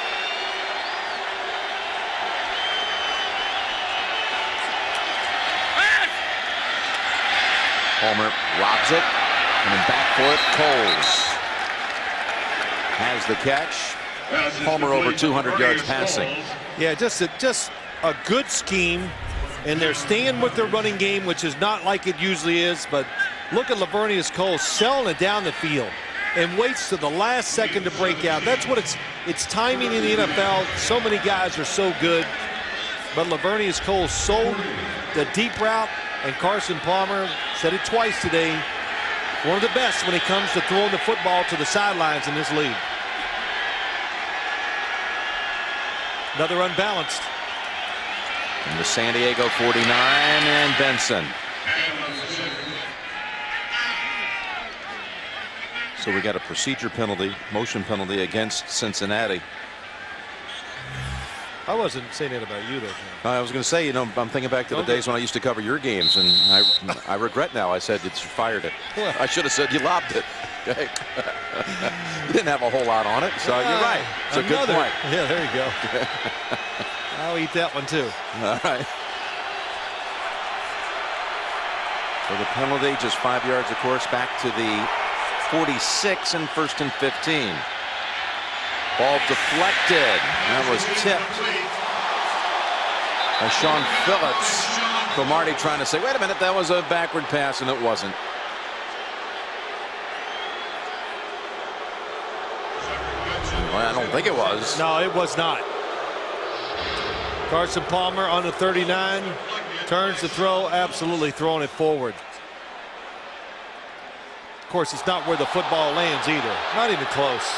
Palmer robs it, and then back for it. Coles has the catch. Palmer over 200 yards passing. Yeah, just a good scheme, and they're staying with their running game, which is not like it usually is. But look at Lavernius Coles selling it down the field and waits to the last second to break out. That's what it's timing in the NFL. So many guys are so good, but Lavernius Coles sold the deep route, and Carson Palmer said it twice today. One of the best when it comes to throwing the football to the sidelines in this league. Another unbalanced. From the San Diego 49, and Benson. So we got a procedure penalty, motion penalty against Cincinnati. I wasn't saying that about you, though, Jim. I was going to say, I'm thinking back to the days when I used to cover your games, and I regret now I said you fired it. I should have said you lobbed it. Okay. You didn't have a whole lot on it, so you're right. It's a good point. Yeah, there you go. I'll eat that one, too. All right. So the penalty, just 5 yards, of course, back to the 46 and 1st and 15. Ball deflected. That was tipped by Sean Phillips. Cromartie trying to say, wait a minute, that was a backward pass, and it wasn't. Well, I don't think it was. No, it was not. Carson Palmer on the 39. Turns to throw, absolutely throwing it forward. Of course, it's not where the football lands either. Not even close.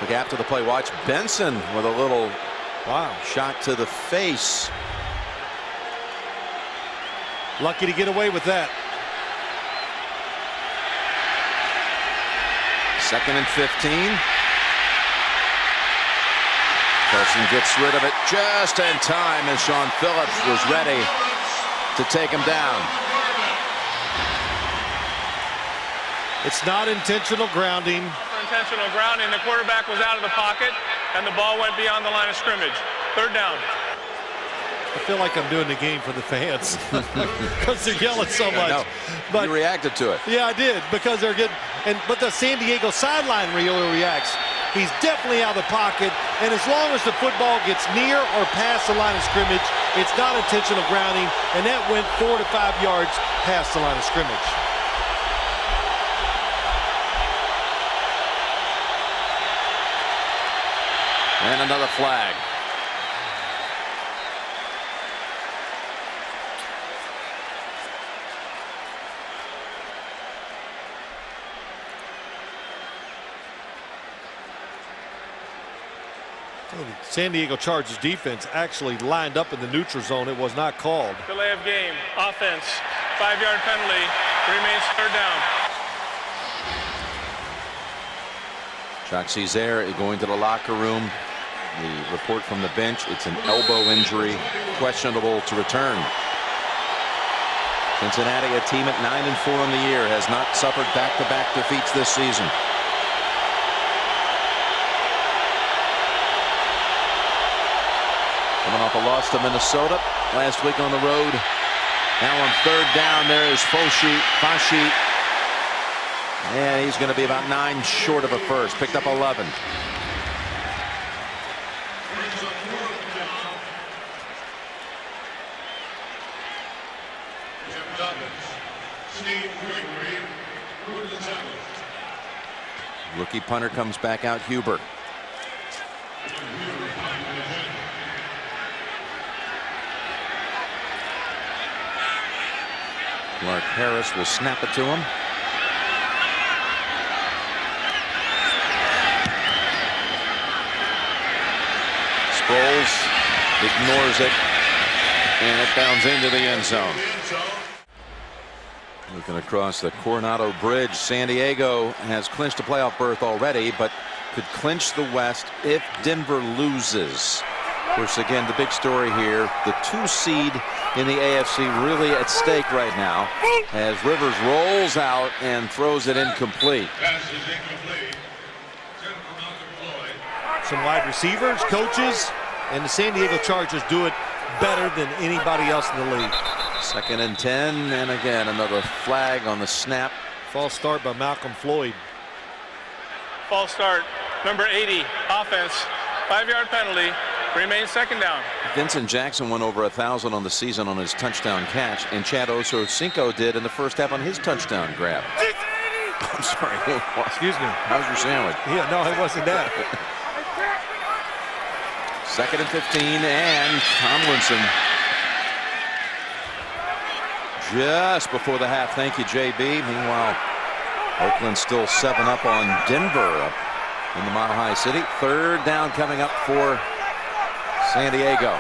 The gap to the play. Watch Benson with a little Wow. shot to the face. Lucky to get away with that. 2nd and 15. Carson gets rid of it just in time as Sean Phillips was ready to take him down. It's not intentional grounding. Intentional grounding. The quarterback was out of the pocket, and the ball went beyond the line of scrimmage. 3rd down. I feel like I'm doing the game for the fans because they're yelling so much. No, but you reacted to it. yeah, I did, because they're getting, but the San Diego sideline really reacts. He's definitely out of the pocket, and as long as the football gets near or past the line of scrimmage, it's not intentional grounding, and that went 4 to 5 yards past the line of scrimmage. And another flag. San Diego Chargers defense actually lined up in the neutral zone. It was not called. Delay of game. Offense. 5-yard penalty. Remains 3rd down. Jacques Césaire going to the locker room. The report from the bench, it's an elbow injury, questionable to return. Cincinnati, a team at 9-4 on the year, has not suffered back-to-back defeats this season. Coming off a loss to Minnesota last week on the road. Now on 3rd down, there is Fashi. And he's going to be about 9 short of a first. Picked up 11. Rookie punter comes back out, Huber. Clark Harris will snap it to him. Sproles ignores it, and it bounds into the end zone. Looking across the Coronado Bridge, San Diego has clinched a playoff berth already, but could clinch the West if Denver loses. Of course, again, the big story here, the 2 seed in the AFC really at stake right now as Rivers rolls out and throws it incomplete. Some wide receivers, coaches, and the San Diego Chargers do it better than anybody else in the league. 2nd and 10, and again another flag on the snap. False start by Malcolm Floyd. False start. Number 80. Offense. 5-yard penalty. Remains 2nd down. Vincent Jackson went over 1,000 on the season on his touchdown catch, and Chad Ochocinco did in the first half on his touchdown grab. I'm sorry. Excuse me. How's your sandwich? Yeah, no, it wasn't that. 2nd and 15, and Tomlinson just before the half. Thank you, JB. Meanwhile, Oakland still 7-up on Denver up in the Mile High City. 3rd down coming up for San Diego.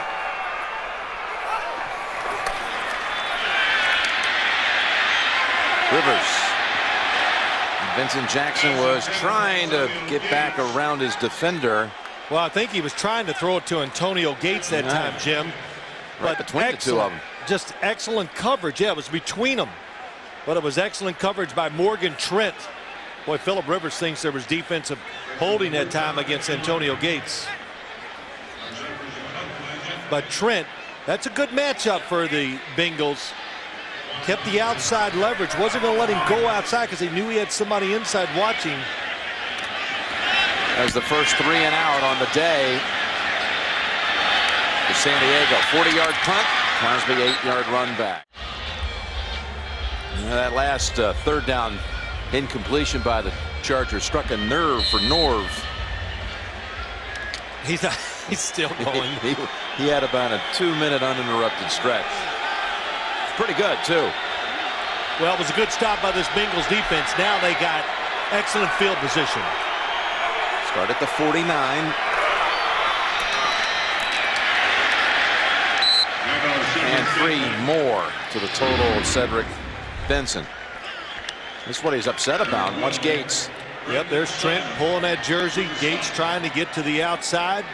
Rivers. Vincent Jackson was trying to get back around his defender. Well, I think he was trying to throw it to Antonio Gates that time, Jim. Right between the two of them. Just excellent coverage. Yeah, it was between them. But it was excellent coverage by Morgan Trent. Boy, Phillip Rivers thinks there was defensive holding that time against Antonio Gates. But Trent, that's a good matchup for the Bengals. Kept the outside leverage. Wasn't going to let him go outside because he knew he had somebody inside watching. as the first 3 and out on the day for San Diego. 40-yard punt. Crosby 8-yard run back. That last third down incompletion by the Chargers struck a nerve for Norv. He's still going. He had about a 2-minute uninterrupted stretch. Pretty good too. Well, it was a good stop by this Bengals defense. Now they got excellent field position. Start at the 49. And 3 more to the total of Cedric Benson. This is what he's upset about. Watch Gates. Yep, there's Trent pulling that jersey. Gates trying to get to the outside.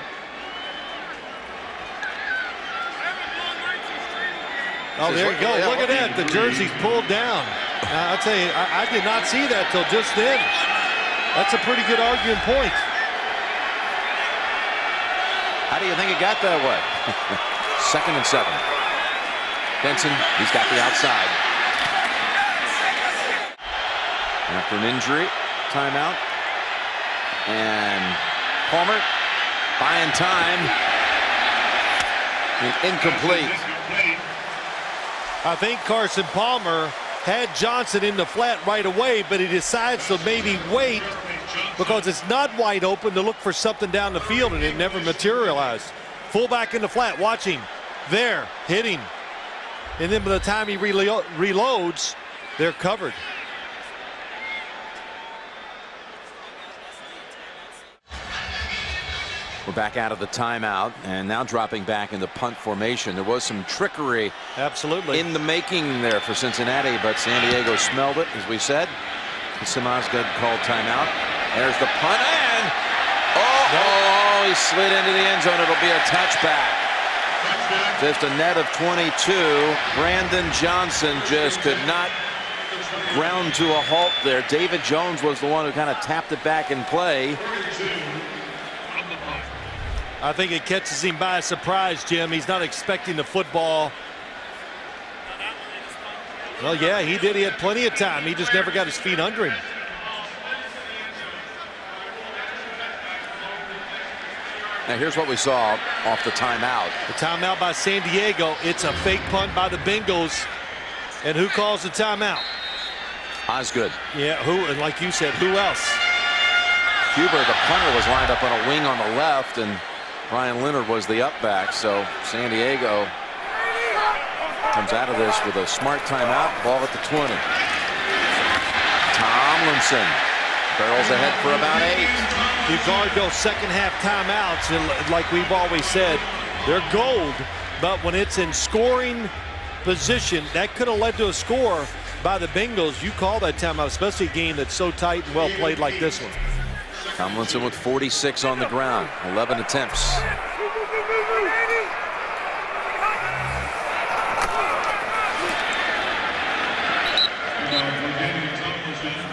Oh, there you go. Look at that. The jersey's pulled down. I'll tell you, I did not see that till just then. That's a pretty good arguing point. How do you think it got that way? 2nd and 7. Benson, he's got the outside. After an injury, timeout. And Palmer buying time. Incomplete. I think Carson Palmer had Johnson in the flat right away, but he decides to maybe wait because it's not wide open to look for something down the field, and it never materialized. Fullback in the flat, watching there, hitting. And then by the time he reloads, they're covered. We're back out of the timeout and now dropping back in the punt formation. There was some trickery absolutely in the making there for Cincinnati, but San Diego smelled it, as we said. Simazgud called timeout. There's the punt, and he slid into the end zone. It'll be a touchback. Just a net of 22. Brandon Johnson just could not ground to a halt there. David Jones was the one who kind of tapped it back in play. I think it catches him by surprise, Jim. He's not expecting the football. Well, yeah, he did. He had plenty of time. He just never got his feet under him. Now here's what we saw off the timeout. The timeout by San Diego. It's a fake punt by the Bengals. And who calls the timeout? Osgood. Yeah, who? And like you said, who else? Huber, the punter, was lined up on a wing on the left, and Ryan Leonard was the up back. So San Diego comes out of this with a smart timeout. Ball at the 20. Tomlinson barrels ahead for about 8. You guard those second half timeouts, and like we've always said, they're gold. But when it's in scoring position, that could have led to a score by the Bengals. You call that timeout, especially a game that's so tight and well played like this one. Tomlinson with 46 on the ground, 11 attempts.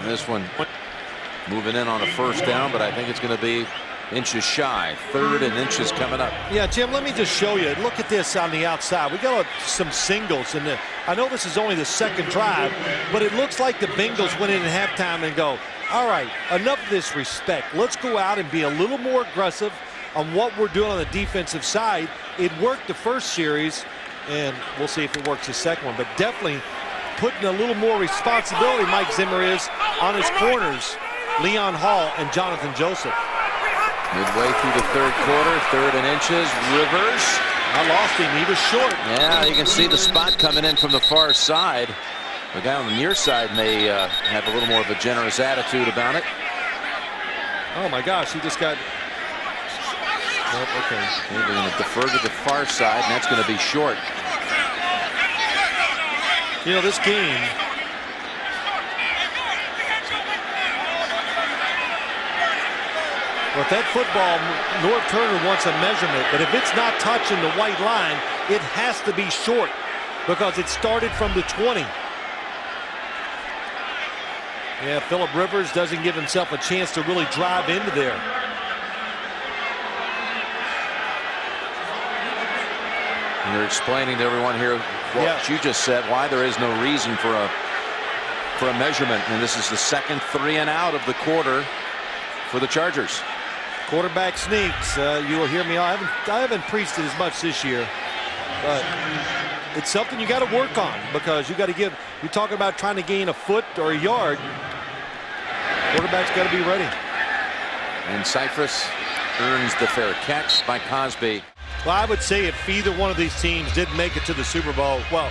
This one moving in on a first down, but I think it's going to be inches shy. 3rd and inches coming up. Yeah, Jim, let me just show you. Look at this on the outside. We got some singles, and I know this is only the second drive, but it looks like the Bengals went in at halftime and go, all right, enough of this respect. Let's go out and be a little more aggressive on what we're doing on the defensive side. It worked the first series, and we'll see if it works the second one, but definitely putting a little more responsibility, Mike Zimmer is, on his corners, Leon Hall and Jonathan Joseph. Midway through the 3rd quarter, 3rd and inches. Rivers. I lost him. He was short. Yeah, you can see the spot coming in from the far side. The guy on the near side may have a little more of a generous attitude about it. Oh my gosh, he just got. Oh, okay. They're going to defer to the far side, and that's going to be short. You know, this game. Well, if that football, Norv Turner wants a measurement, but if it's not touching the white line, it has to be short because it started from the 20. Yeah, Phillip Rivers doesn't give himself a chance to really drive into there. And they're explaining to everyone here what you just said, why there is no reason for a measurement. And this is the second 3 and out of the quarter for the Chargers. Quarterback sneaks. You will hear me. I haven't preached it as much this year, but it's something you got to work on, because you got to give. You're talking about trying to gain a foot or a yard. Quarterback's got to be ready. And Cypress earns the fair catch by Cosby. Well, I would say if either one of these teams didn't make it to the Super Bowl, well,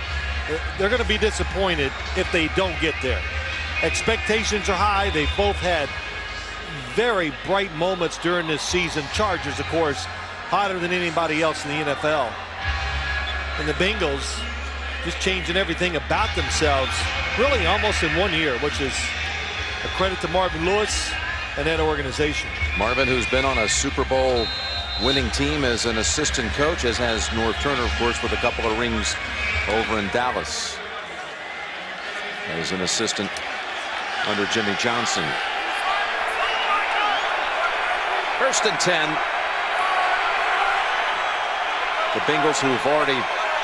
they're going to be disappointed if they don't get there. Expectations are high. They both had very bright moments during this season. Chargers, of course, hotter than anybody else in the NFL. And the Bengals just changing everything about themselves really almost in 1 year, which is a credit to Marvin Lewis and that organization. Marvin, who's been on a Super Bowl winning team as an assistant coach, as has North Turner, of course, with a couple of rings over in Dallas as an assistant under Jimmy Johnson. 1st and 10. The Bengals, who have already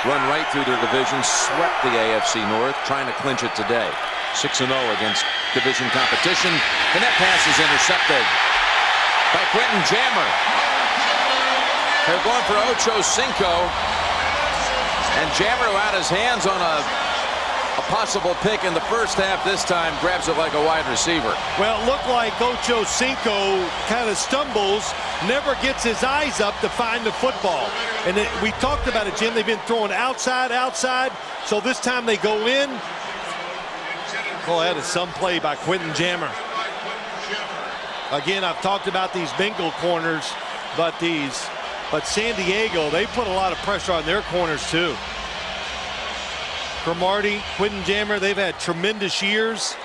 run right through their division, swept the AFC North, trying to clinch it today. 6-0 against division competition, and that pass is intercepted by Quentin Jammer. They're going for Ocho Cinco, and Jammer, who had his hands on a possible pick in the first half, this time grabs it like a wide receiver. Well, it looked like Ocho Cinco kind of stumbles, never gets his eyes up to find the football. And we talked about it, Jim. They've been throwing outside, so this time they go in. Oh, that is some play by Quentin Jammer. Again, I've talked about these Bengal corners, but San Diego, they put a lot of pressure on their corners too. Cromartie, Quentin Jammer, they've had tremendous years.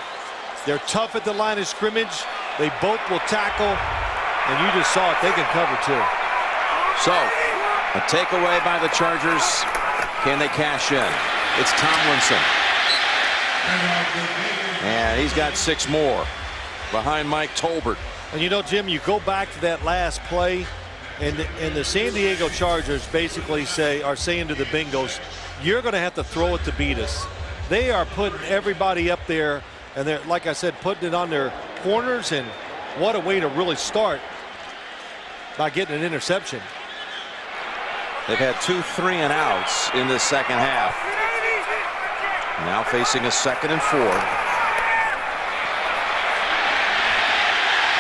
They're tough at the line of scrimmage. They both will tackle, and you just saw it. They can cover too. So, a takeaway by the Chargers. Can they cash in? It's Tomlinson. And he's got 6 more behind Mike Tolbert. And you know, Jim, you go back to that last play, and the San Diego Chargers basically are saying to the Bengals, you're going to have to throw it to beat us. They are putting everybody up there, and they're, like I said, putting it on their corners, and what a way to really start by getting an interception. They've had 2 3-and-outs in this second half. Now facing a 2nd and 4.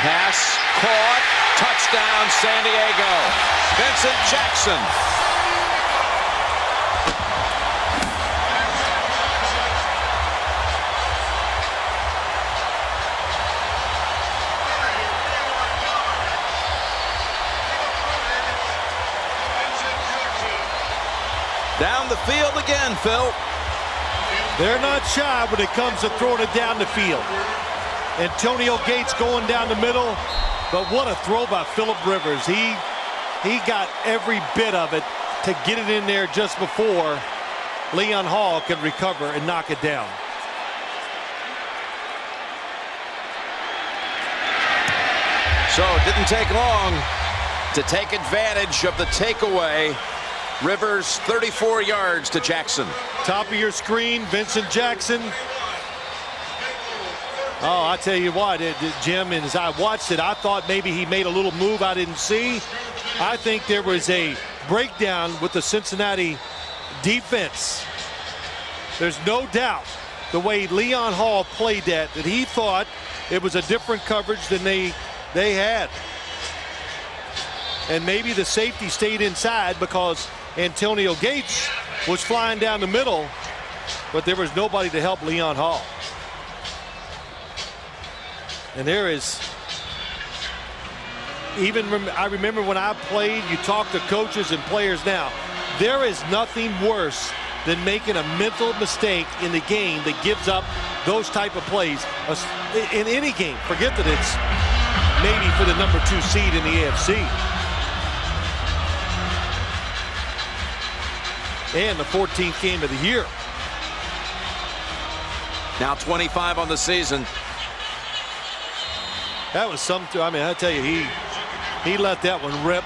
Pass caught. Touchdown, San Diego. Vincent Jackson. Down the field again, Phil. They're not shy when it comes to throwing it down the field. Antonio Gates going down the middle, but what a throw by Phillip Rivers. He got every bit of it to get it in there just before Leon Hall could recover and knock it down. So it didn't take long to take advantage of the takeaway. Rivers 34 yards to Jackson. Top of your screen, Vincent Jackson. Oh, I tell you what, Jim, and as I watched it, I thought maybe he made a little move I didn't see. I think there was a breakdown with the Cincinnati defense. There's no doubt the way Leon Hall played that he thought it was a different coverage than they had. And maybe the safety stayed inside because Antonio Gates was flying down the middle, but there was nobody to help Leon Hall. And there is, I remember when I played, you talk to coaches and players now, there is nothing worse than making a mental mistake in the game that gives up those type of plays in any game. Forget that it's maybe for the number 2 seed in the AFC. And the 14th game of the year. Now 25 on the season. That was something. I mean, I tell you, he let that one rip.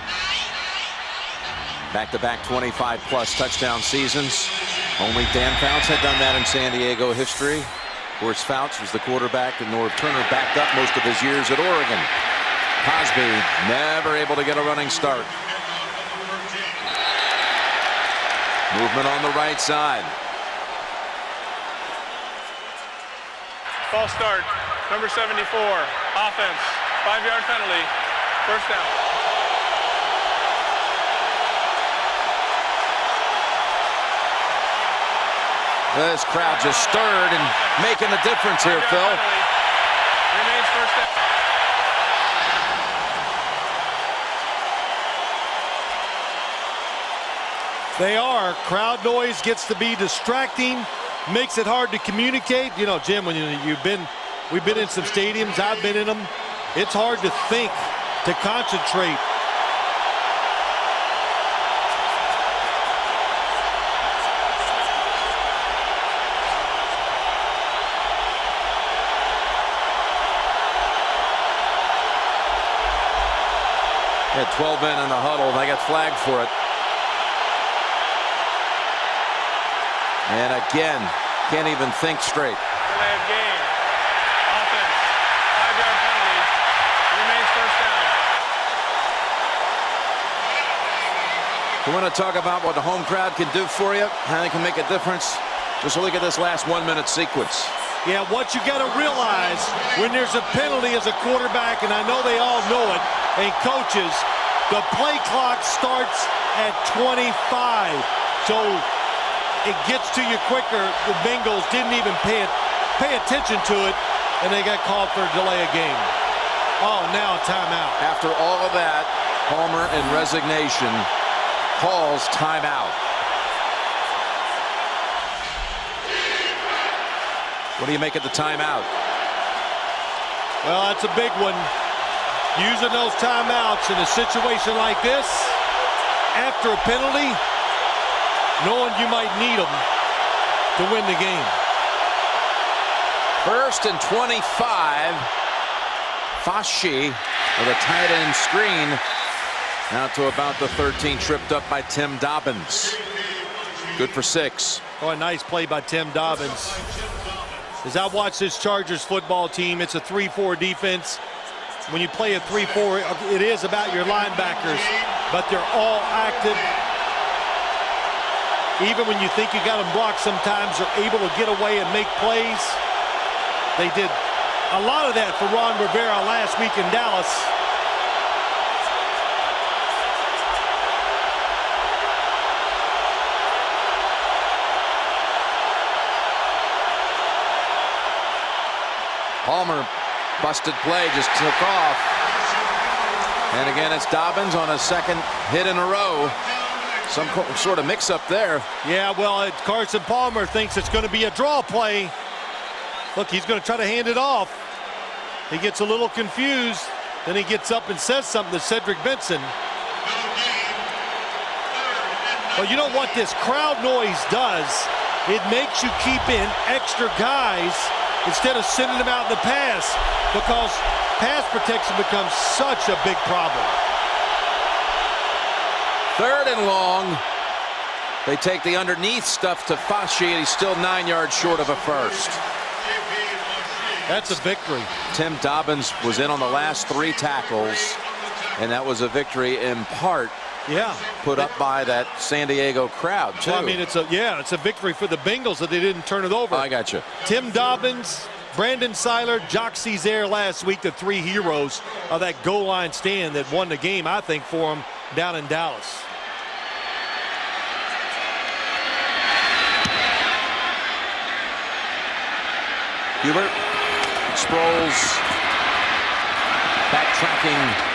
Back-to-back 25-plus touchdown seasons. Only Dan Fouts had done that in San Diego history. Of course, Fouts was the quarterback, and North Turner backed up most of his years at Oregon. Cosby never able to get a running start. Movement on the right side. False start. Number 74. Offense. 5-yard penalty. First down. This crowd just stirred and making a difference here, Phil. Remains first down. They are. Crowd noise gets to be distracting, makes it hard to communicate. You know, Jim, when we've been in some stadiums, I've been in them. It's hard to think, to concentrate. Had 12 men in the huddle, and they got flagged for it. And again, can't even think straight. Delay of game. Offense. 5-yard penalty. Remains first down. You want to talk about what the home crowd can do for you? How they can make a difference? Just look at this last 1-minute sequence. Yeah, what you got to realize when there's a penalty as a quarterback, and I know they all know it, and coaches, the play clock starts at 25. So it gets to you quicker. The Bengals didn't even pay attention to it, and they got called for a delay of game. Oh, now a timeout. After all of that, Palmer in resignation calls timeout. What do you make of the timeout? Well, that's a big one. Using those timeouts in a situation like this, after a penalty, knowing you might need them to win the game. 1st and 25. Fashi with a tight end screen. Out to about the 13, tripped up by Tim Dobbins. Good for 6. Oh, a nice play by Tim Dobbins. As I watch this Chargers football team, it's a 3-4 defense. When you play a 3-4, it is about your linebackers, but they're all active. Even when you think you got them blocked, sometimes they're able to get away and make plays. They did a lot of that for Ron Rivera last week in Dallas. Palmer, busted play, just took off. And again, it's Dobbins on a second hit in a row. Some sort of mix-up there. Yeah, well, Carson Palmer thinks it's going to be a draw play. Look, he's going to try to hand it off. He gets a little confused. Then he gets up and says something to Cedric Benson. Well, you know what this crowd noise does? It makes you keep in extra guys instead of sending them out in the pass, because pass protection becomes such a big problem. 3rd and long. They take the underneath stuff to Fashi, and he's still 9 yards short of a first. That's a victory. Tim Dobbins was in on the last 3 tackles, and that was a victory in part put up by that San Diego crowd, too. Well, I mean, it's a victory for the Bengals that they didn't turn it over. I got you. Tim Dobbins, Brandon Seiler, Jock Cesaire last week, the 3 heroes of that goal line stand that won the game, I think, for them down in Dallas. Hubert, Sproles, backtracking.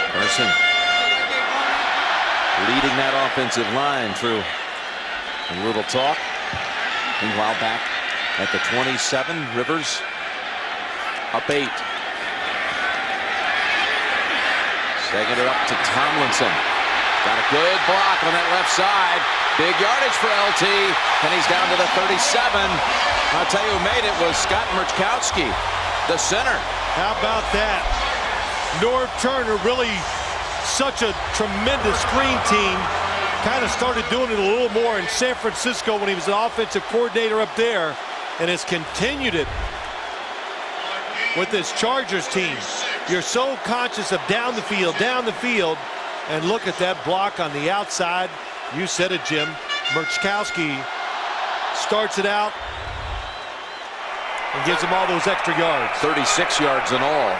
Carson leading that offensive line through a little talk. Meanwhile, back at the 27, Rivers up 8. Second it up to Tomlinson. Got a good block on that left side. Big yardage for LT, and he's down to the 37. I'll tell you who made it was Scott Murchkowski, the center. How about that? Norv Turner, really such a tremendous screen team. Kind of started doing it a little more in San Francisco when he was an offensive coordinator up there, and has continued it. with this Chargers team. You're so conscious of down the field, and look at that block on the outside. You said it, Jim. Murchkowski starts it out and gives them all those extra yards. 36 yards in all.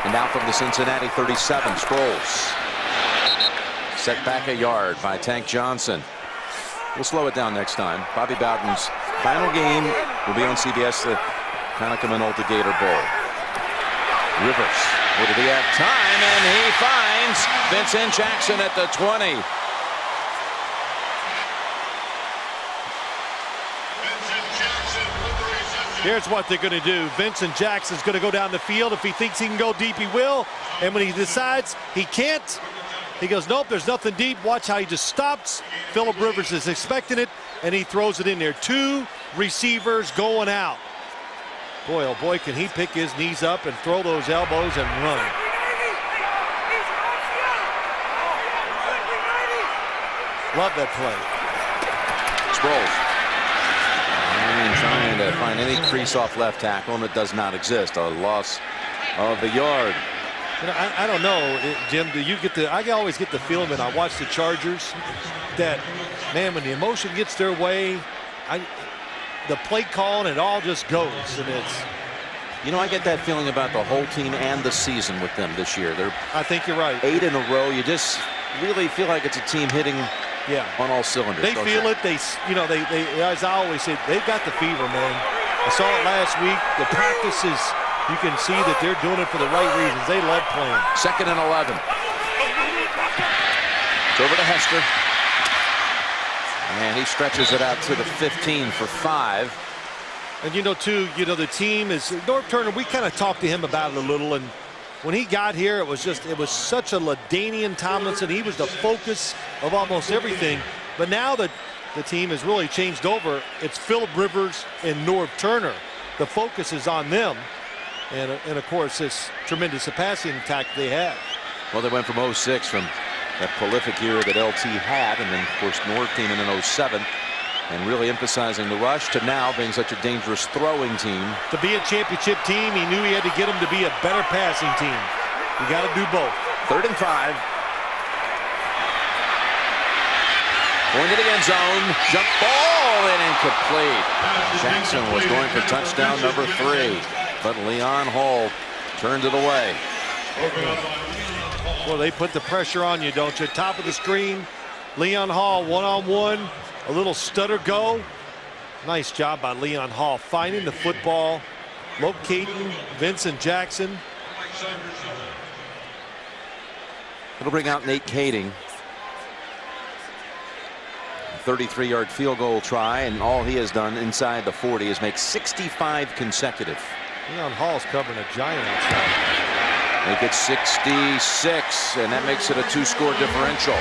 And now from the Cincinnati 37, Sproles. Set back a yard by Tank Johnson. We'll slow it down next time. Bobby Bowden's final game will be on CBS, the Hanukkah Minolta Gator Bowl. Rivers, what did he have? Time, and he finds Vincent Jackson at the 20. Here's what they're going to do. Vincent Jackson's going to go down the field. If he thinks he can go deep, he will. And when he decides he can't, he goes, nope, there's nothing deep. Watch how he just stops. Phillip Rivers is expecting it, and he throws it in there. 2 receivers going out. Boy, oh boy, can he pick his knees up and throw those elbows and run. Love that play. Sproles. Trying to find any crease off left tackle, and it does not exist. A loss of the yard. You know, I don't know, Jim, do you get the, I always get the feeling when I watch the Chargers that, man, when the emotion gets their way, the play call and it all just goes. And it's, you know, I get that feeling about the whole team and the season with them this year. I think you're right. 8 in a row. You just really feel like it's a team hitting on all cylinders. They feel it. They, you know, they, as I always say, they've got the fever, man. I saw it last week. The practices, you can see that they're doing it for the right reasons. They love playing. 2nd and 11. It's over to Hester. And he stretches it out to the 15 for 5. And, you know, too, you know, the team is, Norv Turner, we kind of talked to him about it a little, and when he got here, it was such a LaDainian Tomlinson. He was the focus of almost everything. But now that the team has really changed over, it's Phillip Rivers and Norv Turner. The focus is on them. And of course, this tremendous passing attack they have. Well, they went from 06, from that prolific year that LT had, and then, of course, Norv came in 07. And really emphasizing the rush, to now being such a dangerous throwing team. To be a championship team, he knew he had to get them to be a better passing team. You got to do both. 3rd and 5. Going to the end zone. Jump ball and incomplete. Jackson was going for touchdown number 3. But Leon Hall turned it away. Well, they put the pressure on you, don't you? Top of the screen. Leon Hall one-on-one. A little stutter go. Nice job by Leon Hall finding the football, locating Vincent Jackson. It'll bring out Nate Kading. 33-yard field goal try, and all he has done inside the 40 is make 65 consecutive. Leon Hall's covering a giant outside. Make it 66, and that makes it a 2-score differential.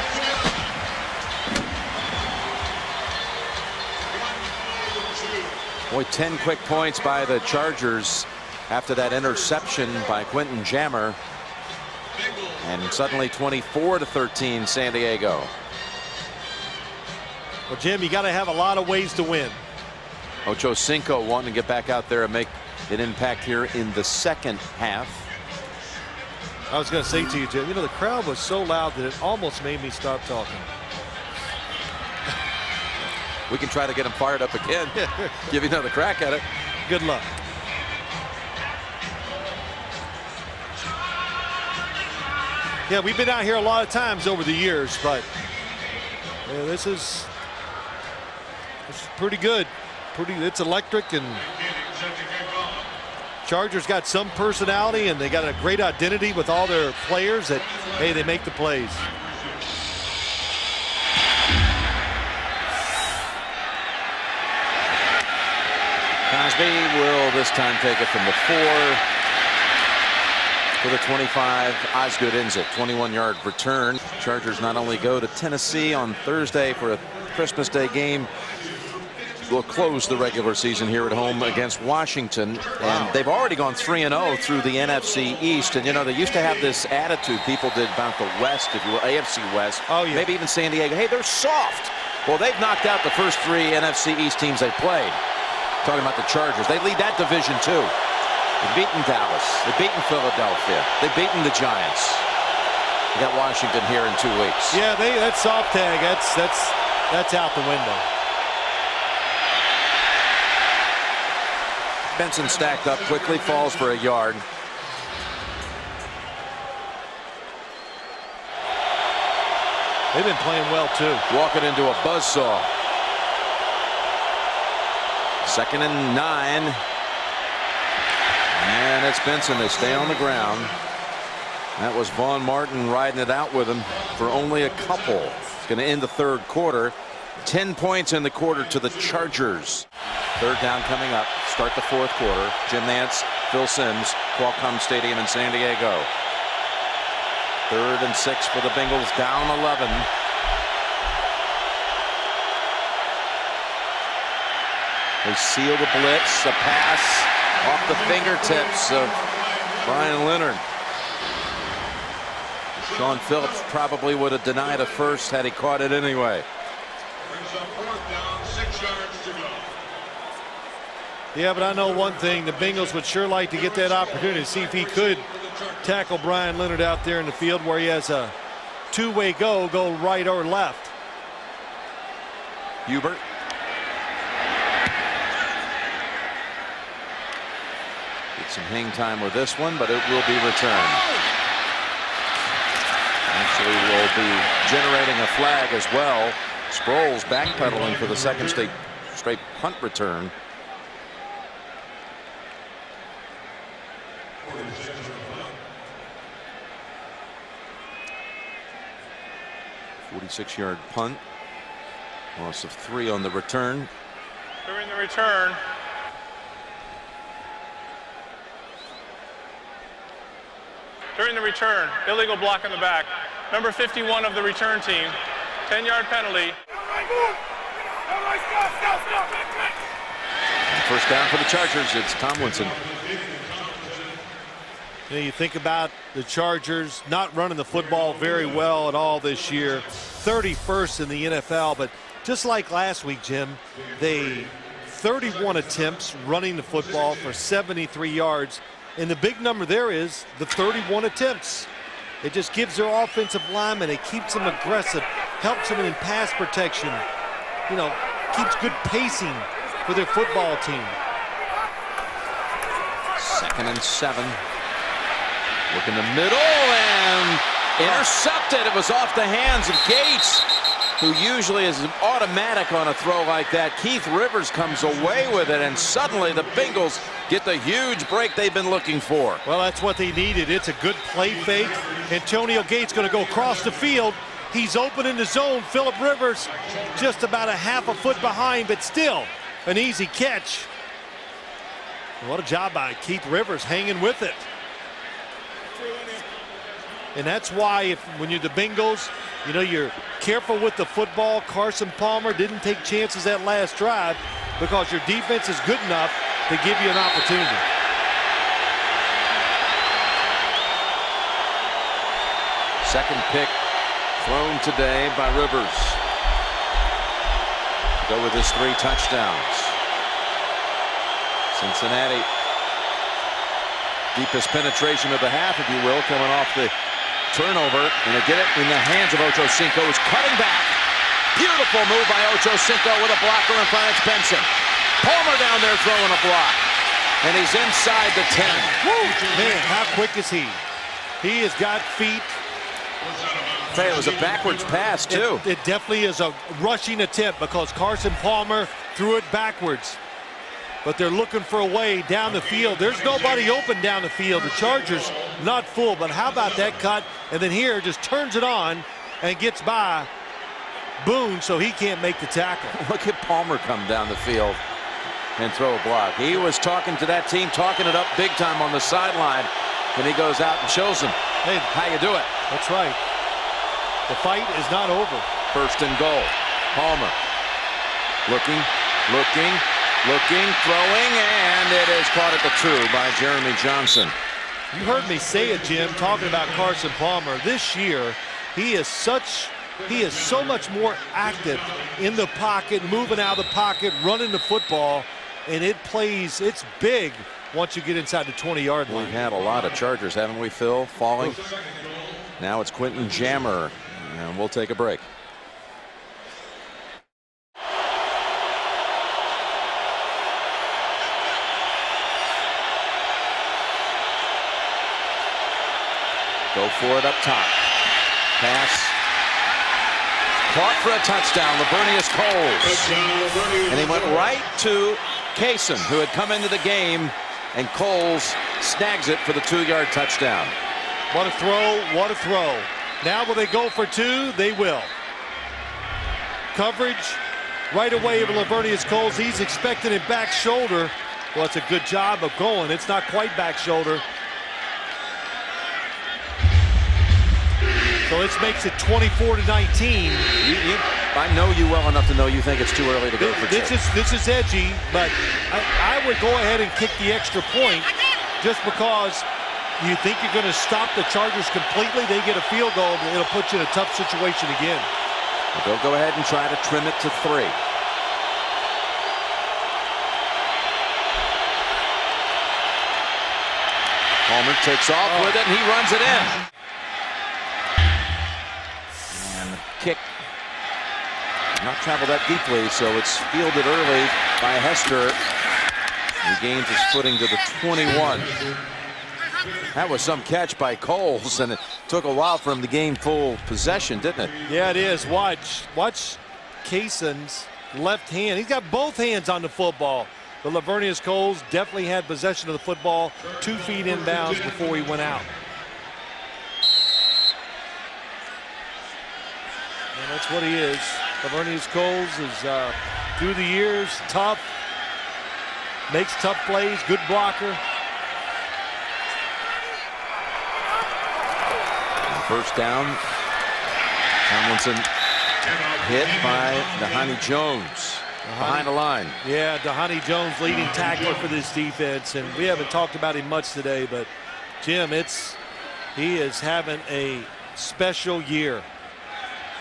Boy, 10 quick points by the Chargers after that interception by Quentin Jammer. And suddenly 24-13 San Diego. Well, Jim, you got to have a lot of ways to win. Ocho Cinco wanting to get back out there and make an impact here in the second half. I was going to say to you, Jim, you know, the crowd was so loud that it almost made me stop talking. We can try to get him fired up again. Give you another crack at it. Good luck. Yeah, we've been out here a lot of times over the years, but this is pretty good. It's electric, and Chargers got some personality, and they got a great identity with all their players that, hey, they make the plays. Cosby will this time take it from the 4 to the 25. Osgood ends it. 21-yard return. Chargers not only go to Tennessee on Thursday for a Christmas Day game, will close the regular season here at home against Washington. And they've already gone 3-0 through the NFC East. And, you know, they used to have this attitude people did about the West, if you will, AFC West. Oh, yeah. Maybe even San Diego. Hey, they're soft. Well, they've knocked out the first 3 NFC East teams they played. Talking about the Chargers. They lead that division, too. They've beaten Dallas. They've beaten Philadelphia. They've beaten the Giants. They got Washington here in 2 weeks. Yeah, that soft tag, that's out the window. Benson stacked up quickly, falls for a yard. They've been playing well too. Walking into a buzzsaw. 2nd and 9. And it's Benson. They stay on the ground. That was Vaughn Martin riding it out with him for only a couple. It's going to end the 3rd quarter. 10 points in the quarter to the Chargers. 3rd down coming up. Start the 4th quarter. Jim Nantz, Phil Simms, Qualcomm Stadium in San Diego. 3rd and 6 for the Bengals, down 11. They seal the blitz. A pass off the fingertips of Brian Leonard. Sean Phillips probably would have denied a first had he caught it anyway. Brings up 4th down, 6 yards to go. Yeah, but I know one thing. The Bengals would sure like to get that opportunity to see if he could tackle Brian Leonard out there in the field where he has a two-way go right or left. Hubert. Get some hang time with this one, but it will be returned. Actually will be generating a flag as well. Sproles backpedaling for the 2nd straight punt return. .46-yard punt. Loss of 3 on the return. During the return, illegal block in the back. Number 51 of the return team. 10-yard penalty. And 1st down for the Chargers. It's Tomlinson. You know, you think about the Chargers not running the football very well at all this year. 31st in the NFL, but just like last week, Jim, they 31 attempts running the football for 73 yards. And the big number there is the 31 attempts. It just gives their offensive linemen, it keeps them aggressive, helps them in pass protection, you know, keeps good pacing for their football team. 2nd and 7. Look in the middle and intercepted. It was off the hands of Gates, who usually is automatic on a throw like that. Keith Rivers comes away with it, and suddenly the Bengals get the huge break they've been looking for. Well, that's what they needed. It's a good play fake. Antonio Gates going to go across the field. He's open in the zone. Phillip Rivers just about a half a foot behind, but still an easy catch. What a job by Keith Rivers hanging with it. And that's why when you're the Bengals, you know, you're careful with the football. Carson Palmer didn't take chances that last drive because your defense is good enough to give you an opportunity. Second pick thrown today by Rivers. Go with his 3 touchdowns. Cincinnati. Deepest penetration of the half, if you will, coming off the turnover, and they get it in the hands of Ocho Cinco, who's cutting back. Beautiful move by Ocho Cinco with a blocker in front. It's Benson. Palmer down there throwing a block, and he's inside the 10. Woo! Man, how quick is he? He has got feet. Say, it was a backwards pass too. It definitely is a rushing attempt because Carson Palmer threw it backwards. But they're looking for a way down the field. There's nobody open down the field. The Chargers not full, but how about that cut? And then here just turns it on and gets by Boone so he can't make the tackle. Look at Palmer come down the field and throw a block. He was talking to that team, talking it up big time on the sideline. And he goes out and shows them, hey, how you do it. That's right. The fight is not over. 1st and goal. Palmer looking, throwing, and it is caught at the 2 by Jeremy Johnson. You heard me say it, Jim, talking about Carson Palmer. This year, he is so much more active in the pocket, moving out of the pocket, running the football, and it's big once you get inside the 20-yard line. We've had a lot of Chargers, haven't we, Phil, falling? Now it's Quentin Jammer, and we'll take a break. Go for it up top. Pass. Caught for a touchdown, Lavernius Coles. And he went right to Kaysen, who had come into the game, and Coles snags it for the 2-yard touchdown. What a throw, what a throw. Now will they go for 2? They will. Coverage right away of Lavernius Coles. He's expecting it back shoulder. Well, it's a good job of going. It's not quite back shoulder. So this makes it 24-19. I know you well enough to know you think it's too early to go for 2. This is edgy, but I would go ahead and kick the extra point just because you think you're going to stop the Chargers completely. They get a field goal, and it'll put you in a tough situation again. They'll go ahead and try to trim it to 3. Palmer takes off with it, and he runs it in. Kick not travel that deeply, so it's fielded early by Hester. He gains his footing to the 21. That was some catch by Coles, and it took a while for him to gain full possession, didn't it? Yeah, it is. Watch Kaysen's left hand. He's got both hands on the football. But Lavernius Coles definitely had possession of the football 2 feet inbounds before he went out. And that's what he is. Lavernius Coles is, through the years, tough, makes tough plays, good blocker. First down. Tomlinson hit by Dhani Jones behind the line. Yeah, Dhani Jones, leading tackler for this defense, and we haven't talked about him much today, but Jim, he is having a special year.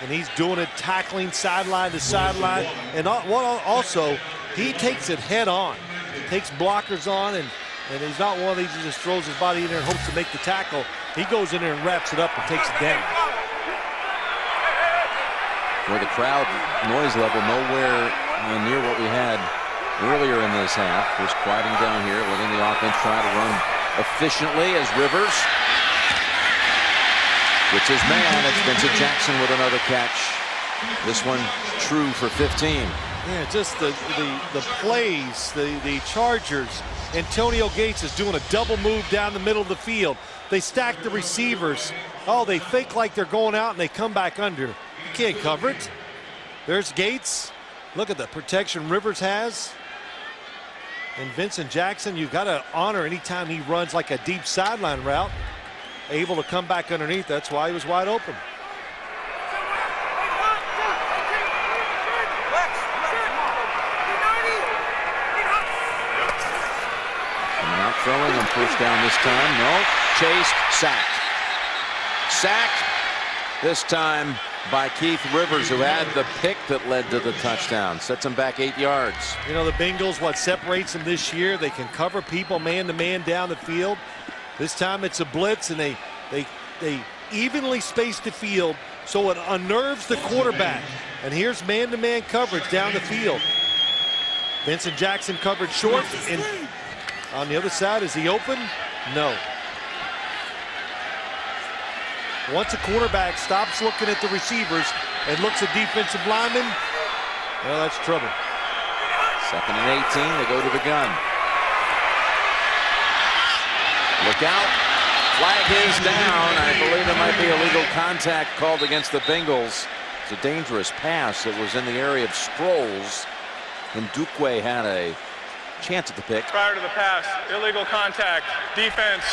And he's doing it, tackling sideline to sideline. And also, he takes it head on. Takes blockers on, and he's not one of these who just throws his body in there and hopes to make the tackle. He goes in there and wraps it up and takes it down. Where the crowd noise level nowhere near what we had earlier in this half. Just quieting down here, letting the offense try to run efficiently as Rivers. Which is man, it's Vincent Jackson with another catch. This one true for 15. Yeah, just the plays, the Chargers. Antonio Gates is doing a double move down the middle of the field. They stack the receivers. Oh, they fake like they're going out and they come back under. You can't cover it. There's Gates. Look at the protection Rivers has. And Vincent Jackson, you've got to honor anytime he runs like a deep sideline route. Able to come back underneath. That's why he was wide open. Not throwing on first down this time. No. Chased. Sacked. Sacked this time by Keith Rivers, who had the pick that led to the touchdown. Sets him back 8 yards. You know, the Bengals, what separates them this year, they can cover people man-to-man down the field. This time it's a blitz, and they evenly space the field so it unnerves the quarterback. And here's man-to-man coverage down the field. Vincent Jackson covered short, and on the other side, is he open? No. Once a quarterback stops looking at the receivers and looks at defensive linemen, well, that's trouble. 2nd and 18, they go to the gun. Look out. Flag is down. I believe there might be illegal contact called against the Bengals. It's a dangerous pass. It was in the area of Sproles. And Ndukwe had a chance at the pick. Prior to the pass, illegal contact, defense,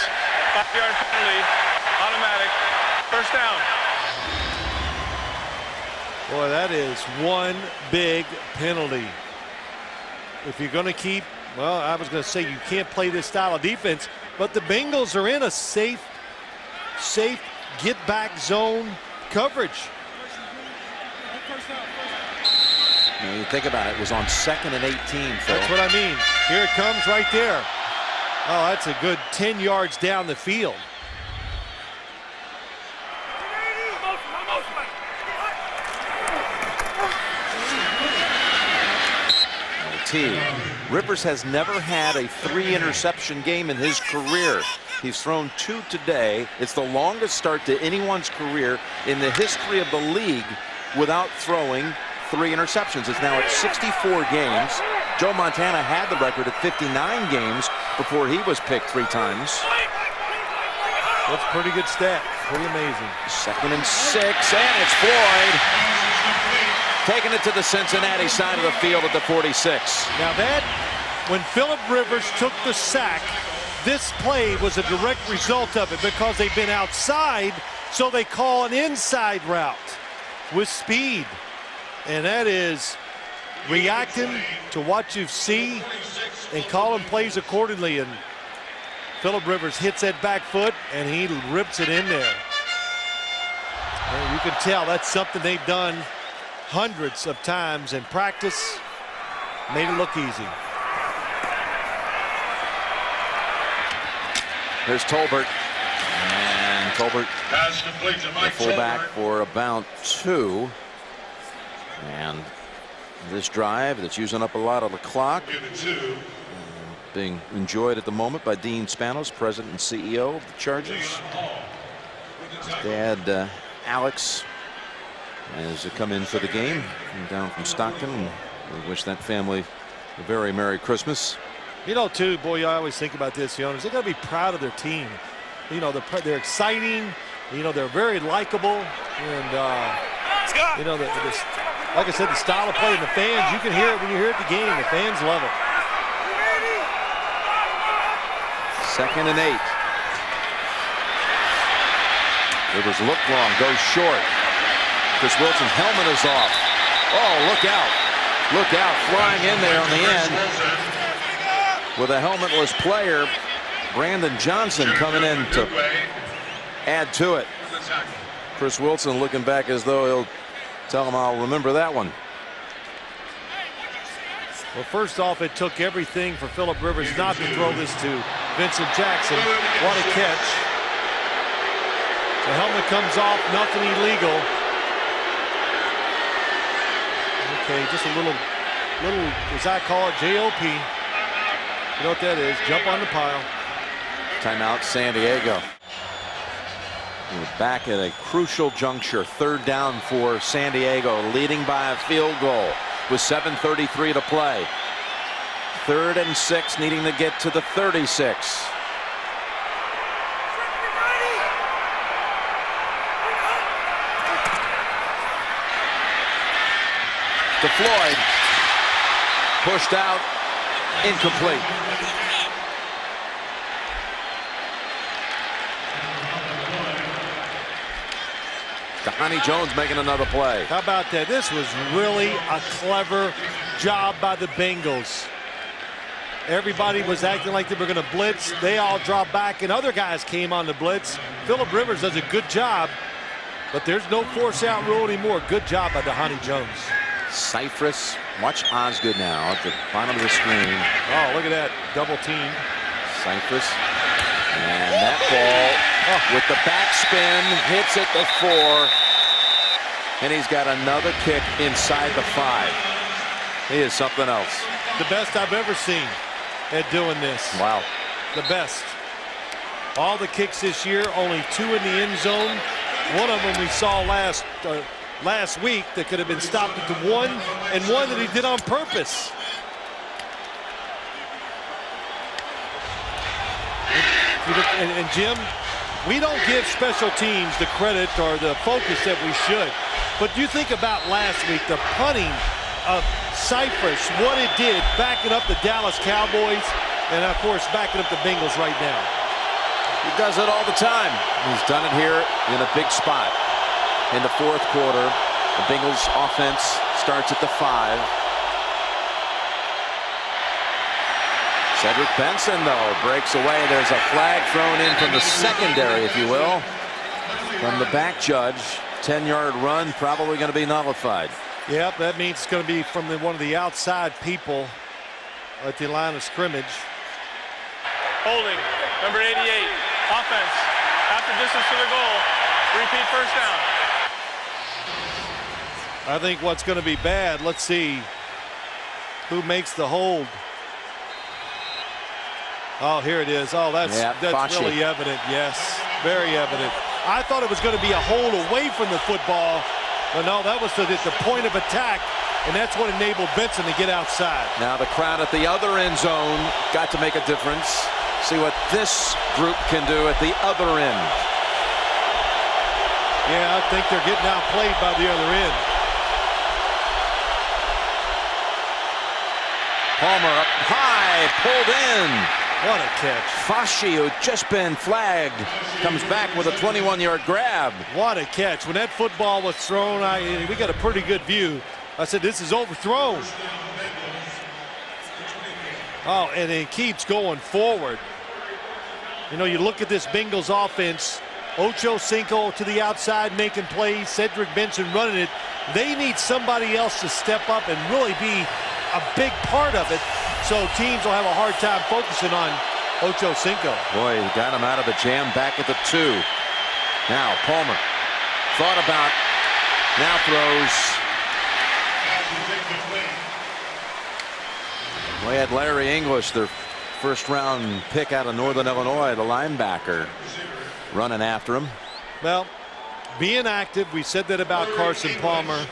5-yard penalty, automatic, first down. Boy, that is one big penalty. If you're going to keep, well, I was going to say you can't play this style of defense, but the Bengals are in a safe get-back zone coverage. You think about it, it was on 2nd and 18, Phil. That's what I mean. Here it comes right there. Oh, that's a good 10 yards down the field. Rivers has never had a 3-interception game in his career. He's thrown 2 today. It's the longest start to anyone's career in the history of the league without throwing 3 interceptions. It's now at 64 games. Joe Montana had the record at 59 games before he was picked 3 times. That's a pretty good stat. Pretty amazing. 2nd and 6, and it's Floyd taking it to the Cincinnati side of the field at the 46. Now that, when Phillip Rivers took the sack, this play was a direct result of it because they've been outside, so they call an inside route with speed. And that is reacting to what you see and calling plays accordingly. And Phillip Rivers hits that back foot and he rips it in there. And you can tell that's something they've done hundreds of times in practice. Made it look easy. Here's Tolbert. And Tolbert, Pass complete to the Mike fullback Tolbert. for about 2. And this drive that's using up a lot of the clock, Give it 2. being enjoyed at the moment by Dean Spanos, president and CEO of the Chargers. Dad, Alex, has come in for the game down from Stockton. And we wish that family a very Merry Christmas. You know, too, boy, I always think about this, the owners, they got to be proud of their team. You know, they're exciting. You know, they're very likable. And, you know, like I said, the style of play and the fans, you can hear it when you hear it at the game. The fans love it. 2nd and 8. Rivers look long, goes short. Chris Wilson's helmet is off. Oh, look out. Look out, flying in there on the end with a helmetless player. Brandon Johnson coming in to add to it. Chris Wilson looking back as though he'll tell him, I'll remember that one. Well, first off, it took everything for Phillip Rivers not to throw this to Vincent Jackson. What a catch. The helmet comes off, nothing illegal. Okay, just a little, as I call it, JOP. You know what that is? Jump on the pile. Timeout, San Diego. We're back at a crucial juncture. 3rd down for San Diego, leading by a field goal with 7:33 to play. 3rd and 6, needing to get to the 36. To Floyd, pushed out, incomplete. Honey Jones making another play. How about that? This was really a clever job by the Bengals. Everybody was acting like they were going to blitz. They all dropped back, and other guys came on the blitz. Phillip Rivers does a good job, but there's no force out rule anymore. Good job by Honey Jones. Cypress, watch Osgood now at the bottom of the screen. Oh, look at that double team. Cypress, and that ball with the backspin hits it the 4, and he's got another kick inside the 5. He is something else. The best I've ever seen at doing this. Wow. The best. All the kicks this year, only 2 in the end zone. One of them we saw last week that could have been stopped at the 1, and one that he did on purpose. And Jim, we don't give special teams the credit or the focus that we should. But you think about last week, the punting of Cypress, what it did, backing up the Dallas Cowboys, and of course backing up the Bengals right now. He does it all the time. He's done it here in a big spot. In the 4th quarter, the Bengals offense starts at the 5. Cedric Benson, though, breaks away. There's a flag thrown in from the secondary, if you will, from the back judge. 10-yard run, probably going to be nullified. Yep, that means it's going to be from one of the outside people at the line of scrimmage. Holding. Number 88. Offense. Half the distance to the goal. Repeat first down. I think what's going to be bad, let's see who makes the hold. Oh, here it is. Oh, that's really evident. Yes, very evident. I thought it was going to be a hold away from the football, but no, that was the point of attack, and that's what enabled Benson to get outside. Now the crowd at the other end zone got to make a difference. See what this group can do at the other end. Yeah, I think they're getting outplayed by the other end. Palmer up high, pulled in. What a catch. Fasci, who had just been flagged, comes back with a 21-yard grab. What a catch. When that football was thrown, we got a pretty good view. I said, this is overthrown. Oh, and it keeps going forward. You know, you look at this Bengals offense, Ocho Cinco to the outside making plays, Cedric Benson running it. They need somebody else to step up and really be a big part of it, so teams will have a hard time focusing on Ocho Cinco. Boy, he got him out of the jam back at the 2. Now Palmer thought about, now throws. We had Larry English, their first-round pick out of Northern Illinois, the linebacker, running after him. Well, being active, we said that about Carson Palmer,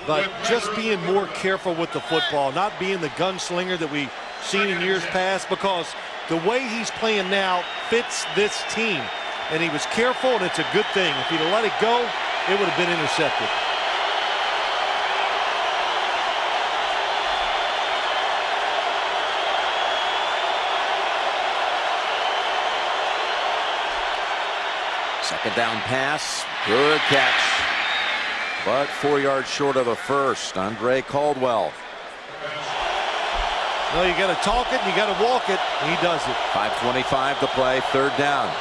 but just being more careful with the football, not being the gunslinger that we've seen in years past, because the way he's playing now fits this team. And he was careful, and it's a good thing. If he'd have let it go, it would have been intercepted. Second down pass, good catch, but 4 yards short of the first. Andre Caldwell. Well, you got to talk it, and you got to walk it, and he does it. 5:25 to play, third down.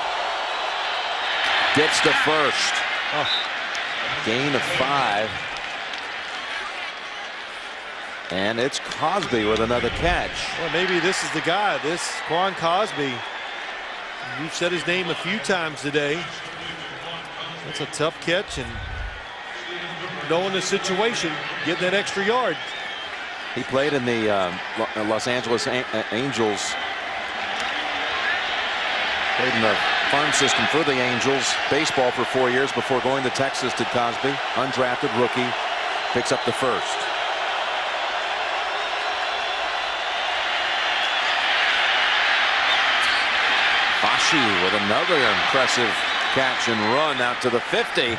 Gets to first. Oh. Gain of 5. And it's Cosby with another catch. Well, maybe this is the guy, this Quan Cosby. We've said his name a few times today. That's a tough catch, and knowing the situation, getting that extra yard. He played in the Los Angeles Angels. Played in the farm system for the Angels. Baseball for 4 years before going to Texas. Did Cosby, undrafted rookie, picks up the first. Fasci with another impressive catch and run out to the 50.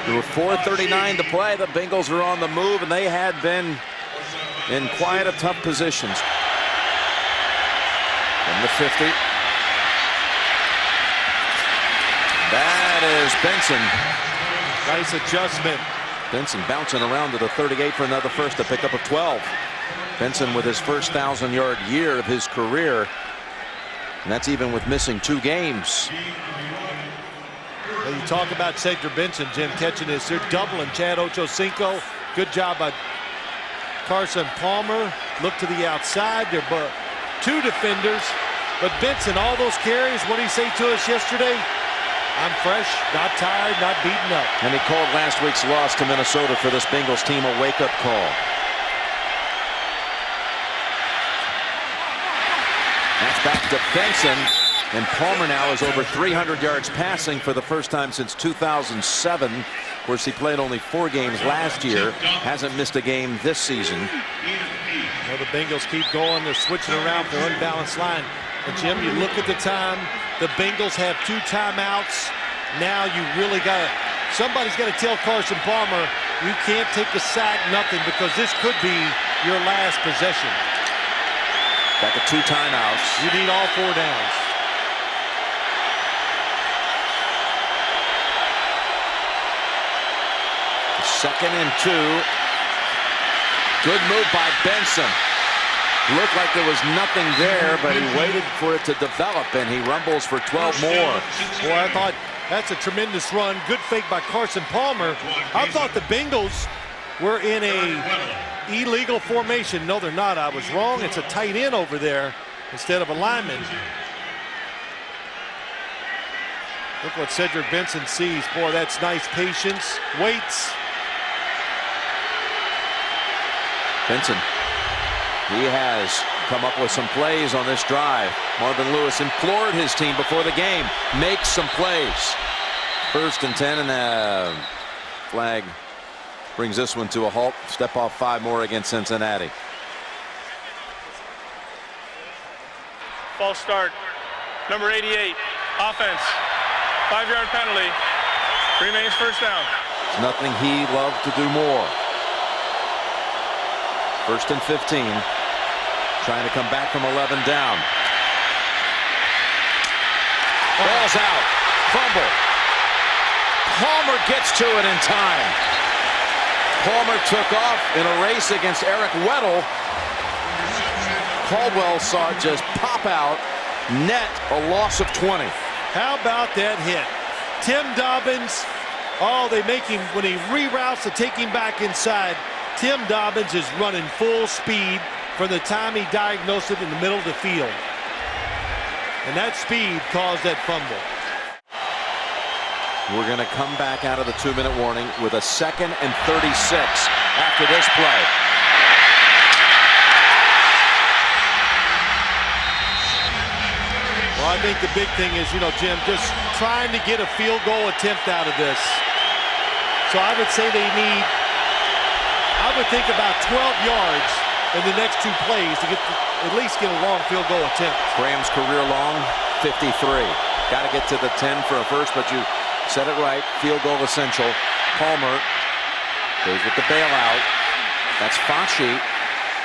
There were 4:39 to play. The Bengals are on the move, and they had been in quite a tough positions. From the 50. That is Benson. Nice adjustment. Benson bouncing around to the 38 for another first, a pickup of 12. Benson with his first 1,000-yard year of his career. And that's even with missing 2 games. Well, you talk about Cedric Benson, Jim, catching this. They're doubling Chad Ochocinco. Good job by Carson Palmer. Look to the outside. They're 2 defenders. But Benson, all those carries, what did he say to us yesterday? I'm fresh, not tired, not beaten up. And he called last week's loss to Minnesota for this Bengals team a wake-up call. That's back to Benson. And Palmer now is over 300 yards passing for the first time since 2007. Of course, he played only 4 games last year. Hasn't missed a game this season. Well, the Bengals keep going. They're switching around for unbalanced line. And Jim, you look at the time. The Bengals have 2 timeouts. Now you really got to, somebody's got to tell Carson Palmer, you can't take a sack, nothing, because this could be your last possession. Got the 2 timeouts. You need all 4 downs. Second and 2. Good move by Benson. Looked like there was nothing there, but he waited for it to develop, and he rumbles for 12 more. Boy, I thought that's a tremendous run. Good fake by Carson Palmer. I thought the Bengals were in a illegal formation. No, they're not. I was wrong. It's a tight end over there instead of a lineman. Look what Cedric Benson sees. Boy, that's nice patience. Waits. Benson, he has come up with some plays on this drive. Marvin Lewis implored his team before the game, make some plays. 1st and 10, and the flag brings this one to a halt. Step off 5 more against Cincinnati. False start. Number 88, offense. 5-yard penalty. Remains first down. It's nothing he loved to do more. 1st and 15. Trying to come back from 11 down. Ball's out. Fumble. Palmer gets to it in time. Palmer took off in a race against Eric Weddle. Caldwell saw it just pop out. Net a loss of 20. How about that hit? Tim Dobbins, oh, they make him, when he reroutes to take him back inside, Tim Dobbins is running full speed from the time he diagnosed it in the middle of the field. And that speed caused that fumble. We're going to come back out of the 2-minute warning with a 2nd and 36 after this play. Well, I think the big thing is, Jim, just trying to get a field goal attempt out of this. So I would say they need, I would think about 12 yards in the next 2 plays to at least get a long field goal attempt. Graham's career long, 53. Got to get to the 10 for a first, but you said it right. Field goal essential. Palmer goes with the bailout. That's Facci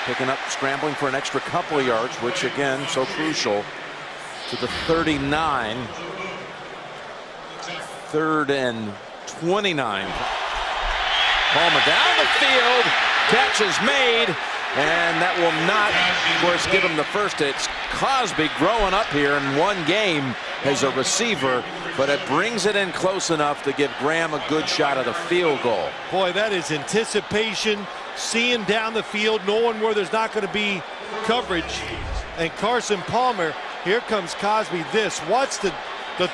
picking up, scrambling for an extra couple of yards, which again, so crucial. To the 39. 3rd and 29. Palmer down the field. Catch is made. And that will not, of course, give him the first. It's Cosby growing up here in one game as a receiver, but it brings it in close enough to give Graham a good shot at a field goal. Boy, that is anticipation, seeing down the field, knowing where there's not going to be coverage. And Carson Palmer, here comes Cosby. Watch the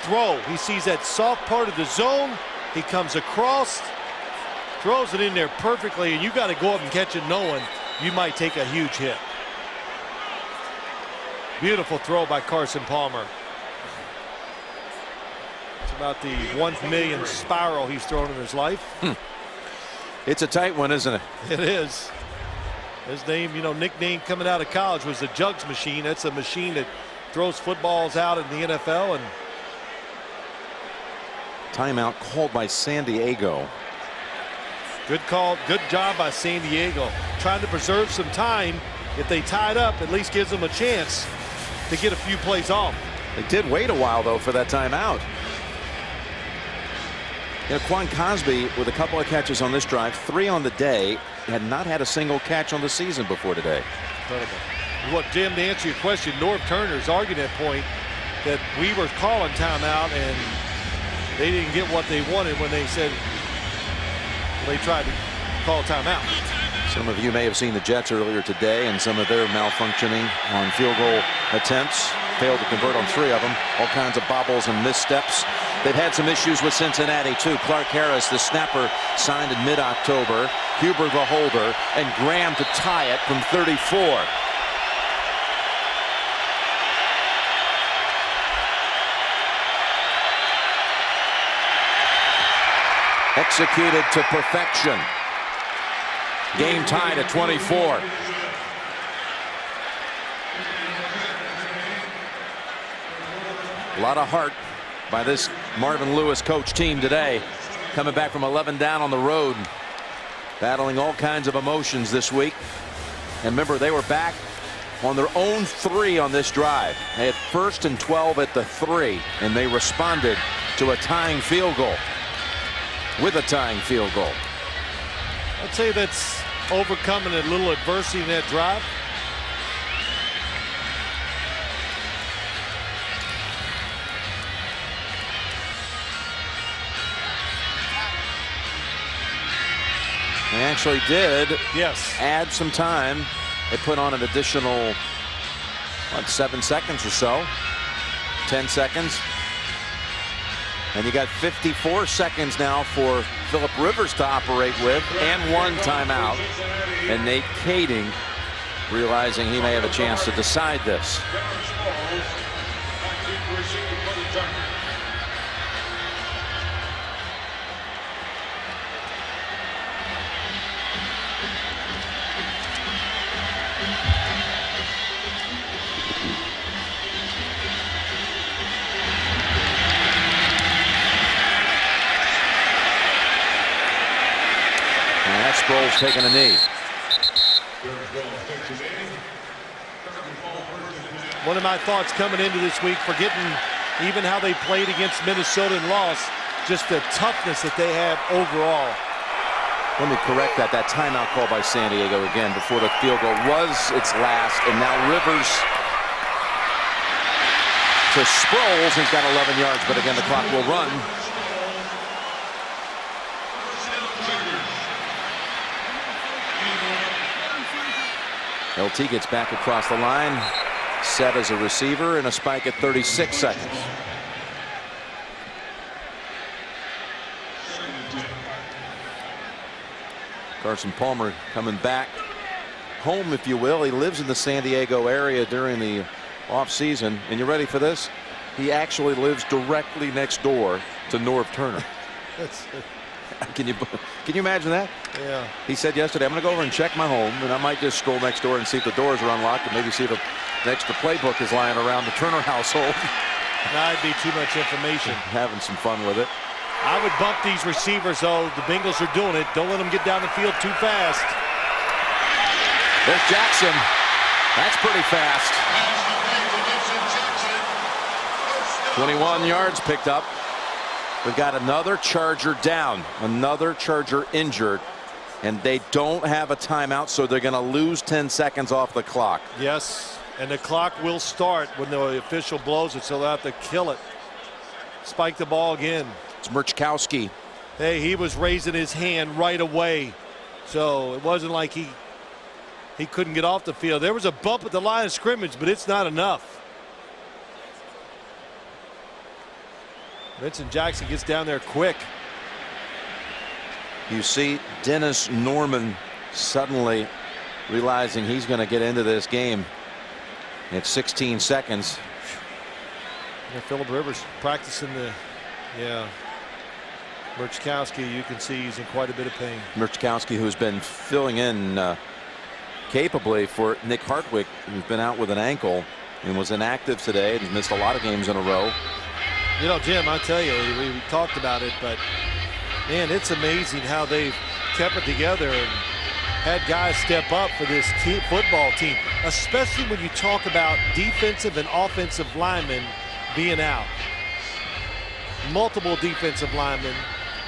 throw. He sees that soft part of the zone. He comes across, throws it in there perfectly, and you got to go up and catch it knowing you might take a huge hit. Beautiful throw by Carson Palmer. It's about the 1 million spiral he's thrown in his life. It's a tight one, isn't it? It is. His name, nickname coming out of college was the Jugs Machine. That's a machine that throws footballs out in the NFL. And timeout called by San Diego. Good call, good job by San Diego. Trying to preserve some time. If they tie it up, at least gives them a chance to get a few plays off. They did wait a while, though, for that timeout. Quan Cosby with a couple of catches on this drive, 3 on the day, had not had a single catch on the season before today. Incredible. Look, Jim, to answer your question, Norv Turner's arguing that point that we were calling timeout and they didn't get what they wanted when they said, they tried to call timeout. Some of you may have seen the Jets earlier today and some of their malfunctioning on field goal attempts. Failed to convert on 3 of them. All kinds of bobbles and missteps. They've had some issues with Cincinnati, too. Clark Harris, the snapper, signed in mid-October. Huber, the holder, and Graham to tie it from 34. Executed to perfection. Game tied at 24. A lot of heart by this Marvin Lewis coach team today. Coming back from 11 down on the road. Battling all kinds of emotions this week. And remember, they were back on their own 3 on this drive. They had 1st and 12 at the 3. And they responded to a tying field goal. With a tying field goal. I'd say that's overcoming a little adversity in that drive. They actually did add some time. They put on an additional 7 seconds or so. 10 seconds. And you got 54 seconds now for Phillip Rivers to operate with, and 1 timeout. And Nate Kading realizing he may have a chance to decide this. Sproles taking a knee. One of my thoughts coming into this week, forgetting even how they played against Minnesota and lost, just the toughness that they have overall. Let me correct that. That timeout call by San Diego again before the field goal was its last, and now Rivers to Sproles. He's got 11 yards, but again the clock will run. LT gets back across the line, set as a receiver, and a spike at 36 seconds. Carson Palmer coming back home, if you will. He lives in the San Diego area during the offseason. And you ready for this? He actually lives directly next door to Norv Turner. Can you imagine that? Yeah. He said yesterday, I'm going to go over and check my home, and I might just stroll next door and see if the doors are unlocked, and maybe see if an extra playbook is lying around the Turner household. That'd be too much information. Having some fun with it. I would bump these receivers, though. The Bengals are doing it. Don't let them get down the field too fast. There's Jackson. That's pretty fast. 21 yards picked up. We've got another Charger down, another Charger injured, and they don't have a timeout, so they're going to lose 10 seconds off the clock. Yes, and the clock will start when the official blows it, so they'll have to kill it. Spike the ball again. It's Murchkowski. Hey, he was raising his hand right away, so it wasn't like he couldn't get off the field. There was a bump at the line of scrimmage, but it's not enough. Vincent Jackson gets down there quick. You see Dennis Norman suddenly realizing he's going to get into this game. It's 16 seconds. Yeah, Phillip Rivers practicing the, Murchkowski, you can see he's in quite a bit of pain. Murchkowski, who's been filling in capably for Nick Hartwick, who's been out with an ankle and was inactive today and missed a lot of games in a row. You know, Jim, I tell you, we talked about it, but man, it's amazing how they've kept it together and had guys step up for this football team, especially when you talk about defensive and offensive linemen being out. Multiple defensive linemen,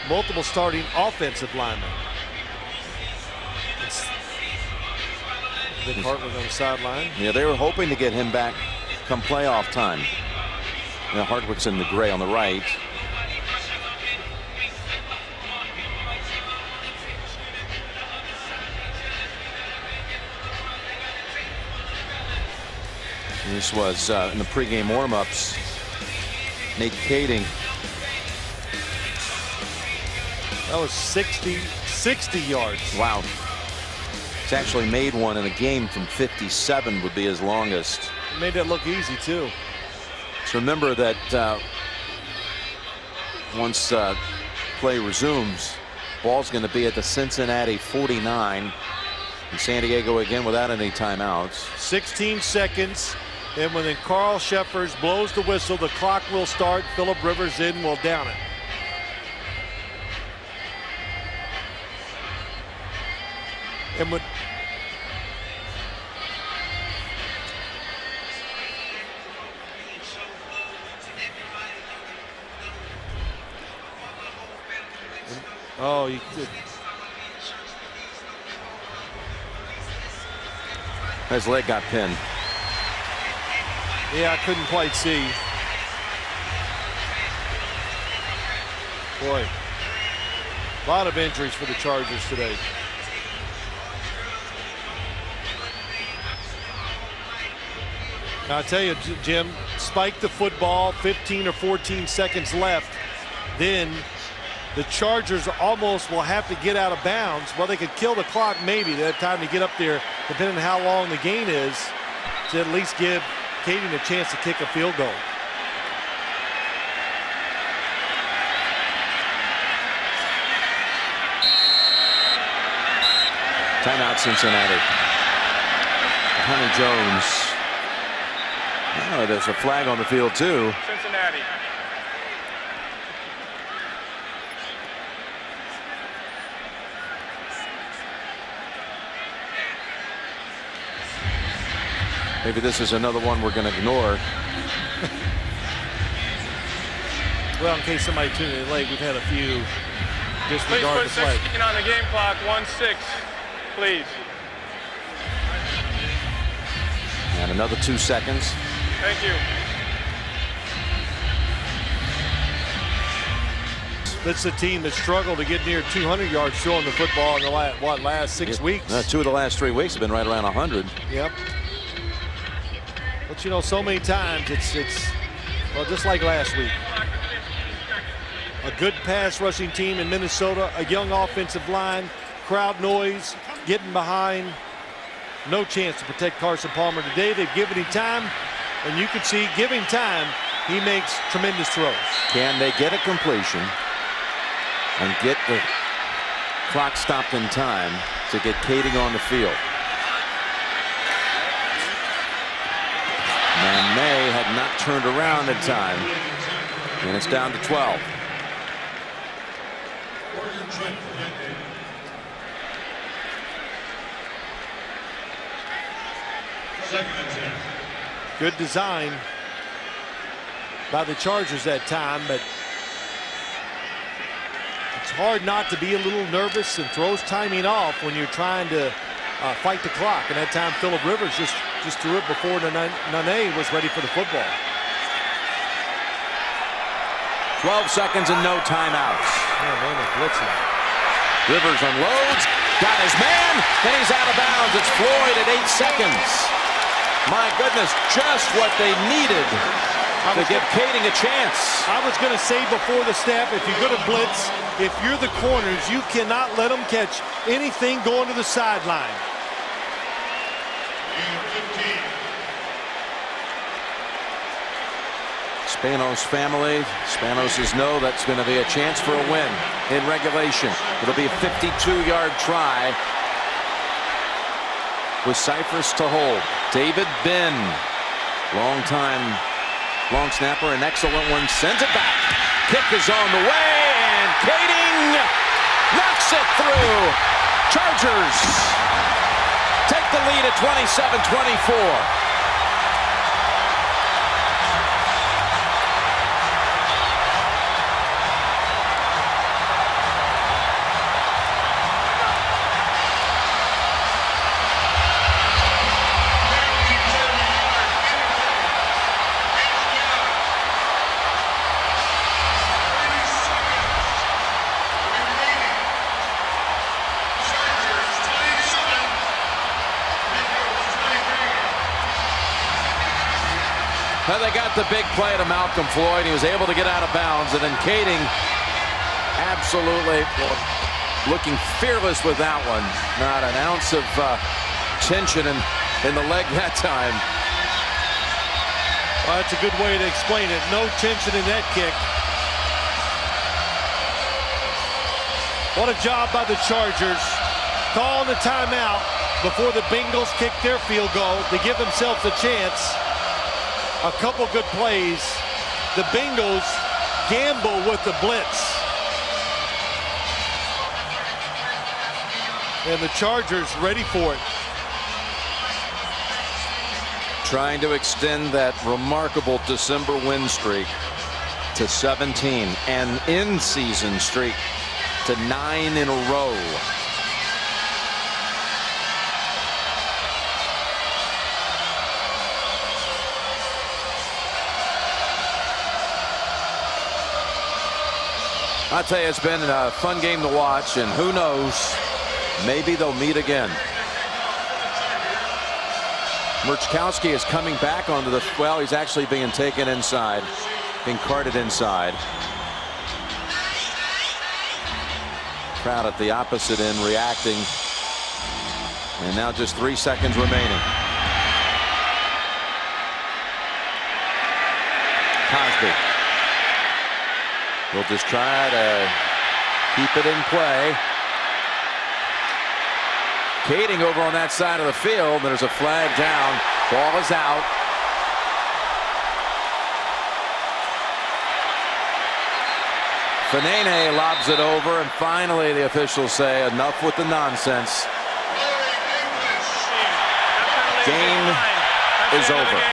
multiple starting offensive linemen. Nick Hartwick on the sideline. Yeah, they were hoping to get him back come playoff time. You know, Hartwick's in the gray on the right. This was in the pregame warm-ups. Nate Kading. That was 60 yards. Wow. He's actually made one in a game from 57, would be his longest. Made that look easy, too. So remember that once play resumes, ball's going to be at the Cincinnati 49. And San Diego again without any timeouts. 16 seconds. And when then Carl Sheffers blows the whistle, the clock will start. Phillip Rivers in will down it. And when you did. His leg got pinned. Yeah, I couldn't quite see. Boy, a lot of injuries for the Chargers today. Now, I tell you, Jim, spike the football, 15 or 14 seconds left. then the Chargers almost will have to get out of bounds. Well, they could kill the clock maybe. They have time to get up there, depending on how long the gain is, to at least give Kading a chance to kick a field goal. Timeout, Cincinnati. Hunter Jones. Oh, there's a flag on the field, too. Cincinnati. Maybe this is another one we're going to ignore. Well, in case somebody tuned in late, we've had a few Please disregard put the flag. 16 on the game clock. 1-6, please. And another 2 seconds. Thank you. This is a team that struggled to get near 200 yards throwing the football in the last 6 weeks. 2 of the last 3 weeks have been right around 100. Yep. But you know, so many times it's well, just like last week. A good pass rushing team in Minnesota, a young offensive line, crowd noise, getting behind. No chance to protect Carson Palmer today. They've given him time, and you can see, giving time, he makes tremendous throws. Can they get a completion and get the clock stopped in time to get Kading on the field? And May had not turned around in time, and it's down to 12. Good design by the Chargers that time, but it's hard not to be a little nervous and throws timing off when you're trying to fight the clock. And that time, Phillip Rivers just threw it before Nene was ready for the football. 12 seconds and no timeouts. Rivers unloads, got his man, and he's out of bounds. It's Floyd at 8 seconds. My goodness, just what they needed to give Kading a chance. I was going to say before the snap, if you're going to blitz, if you're the corners, you cannot let them catch anything going to the sideline. Spanos family. Spanoses know that's going to be a chance for a win in regulation. It'll be a 52-yard try with Cyphers to hold. David Ben, long snapper, an excellent one, sends it back. Kick is on the way, and Kading knocks it through. Chargers take the lead at 27-24. Well, they got the big play to Malcolm Floyd. He was able to get out of bounds, and then Kading absolutely looking fearless with that one. Not an ounce of tension in the leg that time. Well, that's a good way to explain it. No tension in that kick. What a job by the Chargers. Calling the timeout before the Bengals kick their field goal to give themselves a chance. A couple good plays. The Bengals gamble with the blitz. And the Chargers ready for it. Trying to extend that remarkable December win streak to 17, and in-season streak to 9 in a row. I'll tell you, it's been a fun game to watch, and who knows, maybe they'll meet again. Murchkowski is coming back onto the, well, he's actually being taken inside, being carted inside. Crowd at the opposite end reacting. And now just 3 seconds remaining. Cosby will just try to keep it in play. Kading over on that side of the field. There's a flag down. Ball is out. Fanene lobs it over, and finally the officials say enough with the nonsense. Game is over.